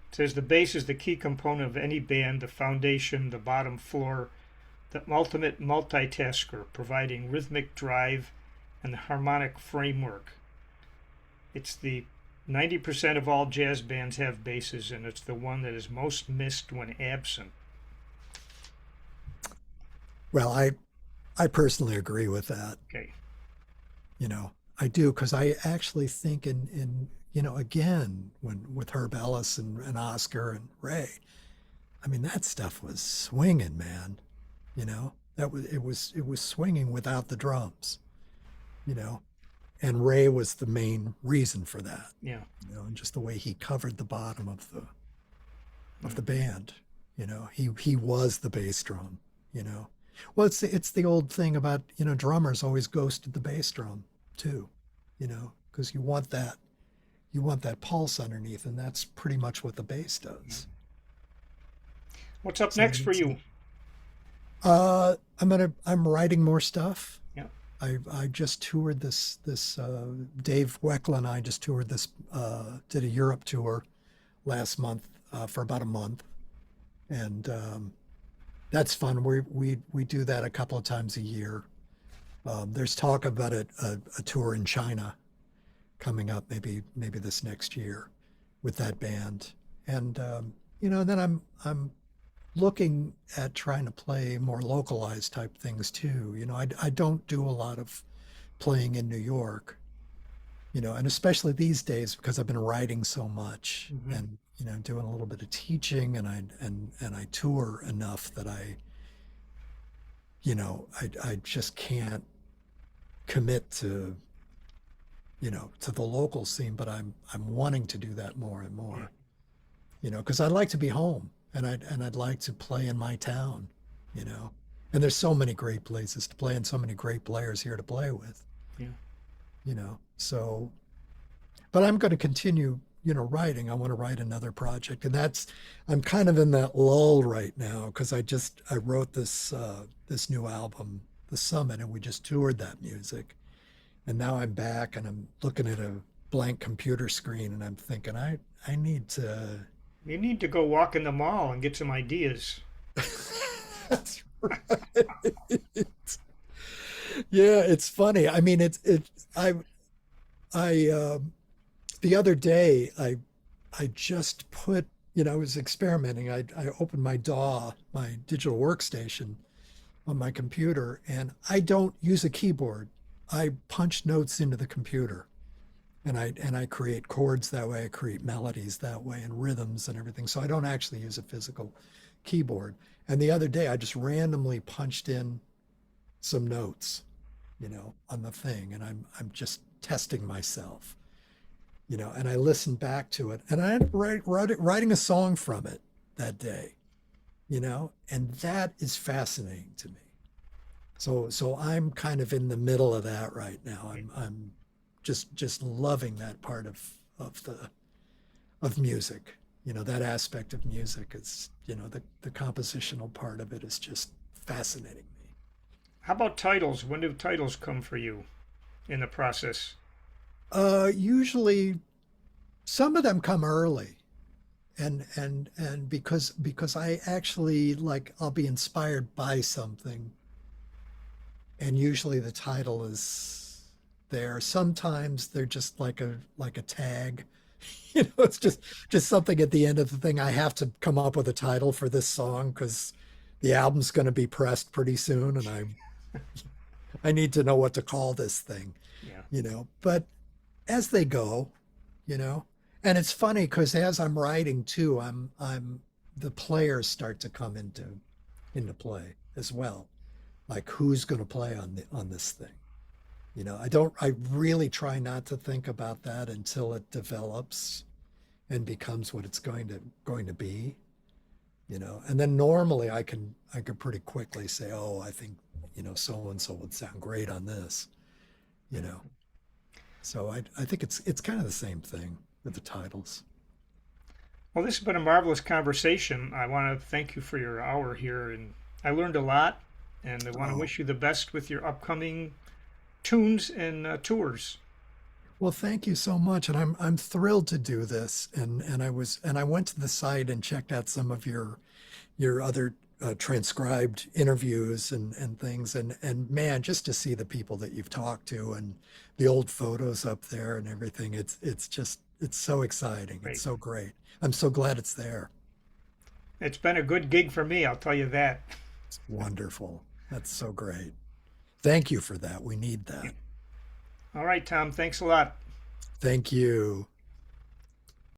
It says the bass is the key component of any band, the foundation, the bottom floor, the ultimate multitasker, providing rhythmic drive and the harmonic framework. It's the 90% of all jazz bands have basses, and it's the one that is most missed when absent. Well, I personally agree with that. Okay. I do because I actually think again, when with Herb Ellis and Oscar and Ray, I mean, that stuff was swinging, man. It was swinging without the drums, you know, and Ray was the main reason for that, Yeah. and just the way he covered the bottom of the band, he was the bass drum, you know. Well, it's the old thing about, drummers always ghosted the bass drum too, because you want that pulse underneath, and that's pretty much what the bass does. What's up So next for you? I'm writing more stuff. Yeah. I just toured this Dave Weckl and I just toured this did a Europe tour last month for about a month, and that's fun. We do that a couple of times a year. There's talk about a tour in China coming up, maybe this next year with that band, and then I'm looking at trying to play more localized type things too. I don't do a lot of playing in New York, and especially these days because I've been writing so much Mm-hmm. and doing a little bit of teaching, and I tour enough that I just can't commit to the local scene, but I'm wanting to do that more and more, because I'd like to be home, and I'd like to play in my town, you know. And there's so many great places to play and so many great players here to play with, Yeah. So, but I'm going to continue, writing. I want to write another project, and I'm kind of in that lull right now because I wrote this new album, The Summit, and we just toured that music. And now I'm back and I'm looking at a blank computer screen and I'm thinking, I need to. You need to go walk in the mall and get some ideas. That's right. Yeah, it's funny. I mean, I the other day, I just put, I was experimenting. I opened my DAW, my digital workstation on my computer, and I don't use a keyboard. I punch notes into the computer, and I create chords that way. I create melodies that way and rhythms and everything. So I don't actually use a physical keyboard. And the other day I just randomly punched in some notes, on the thing, and I'm just testing myself, and I listened back to it, and I writing a song from it that day, and that is fascinating to me. So I'm kind of in the middle of that right now. I'm just loving that part of music. That aspect of music is, the compositional part of it is just fascinating me. How about titles? When do titles come for you in the process? Usually some of them come early, and because I actually, like, I'll be inspired by something, and usually the title is there. Sometimes they're just like a tag. It's just something at the end of the thing. I have to come up with a title for this song because the album's going to be pressed pretty soon, and I need to know what to call this thing. Yeah. But as they go, and it's funny because as I'm writing too, I'm the players start to come into play as well. Like, who's going to play on this thing? I really try not to think about that until it develops and becomes what it's going to be, and then normally I can pretty quickly say, oh, I think, so and so would sound great on this, you know. So I think it's kind of the same thing with the titles. Well, this has been a marvelous conversation. I want to thank you for your hour here, and I learned a lot. And I want to Oh, wish you the best with your upcoming tunes and tours. well, thank you so much, and I'm thrilled to do this. And I went to the site and checked out some of your other transcribed interviews and things. And man, just to see the people that you've talked to and the old photos up there and everything, it's just, it's so exciting. It's Great. so great. I'm so glad it's there. It's been a good gig for me, I'll tell you that. It's wonderful. That's so great. Thank you for that. We need that. All right, Tom, thanks a lot. Thank you.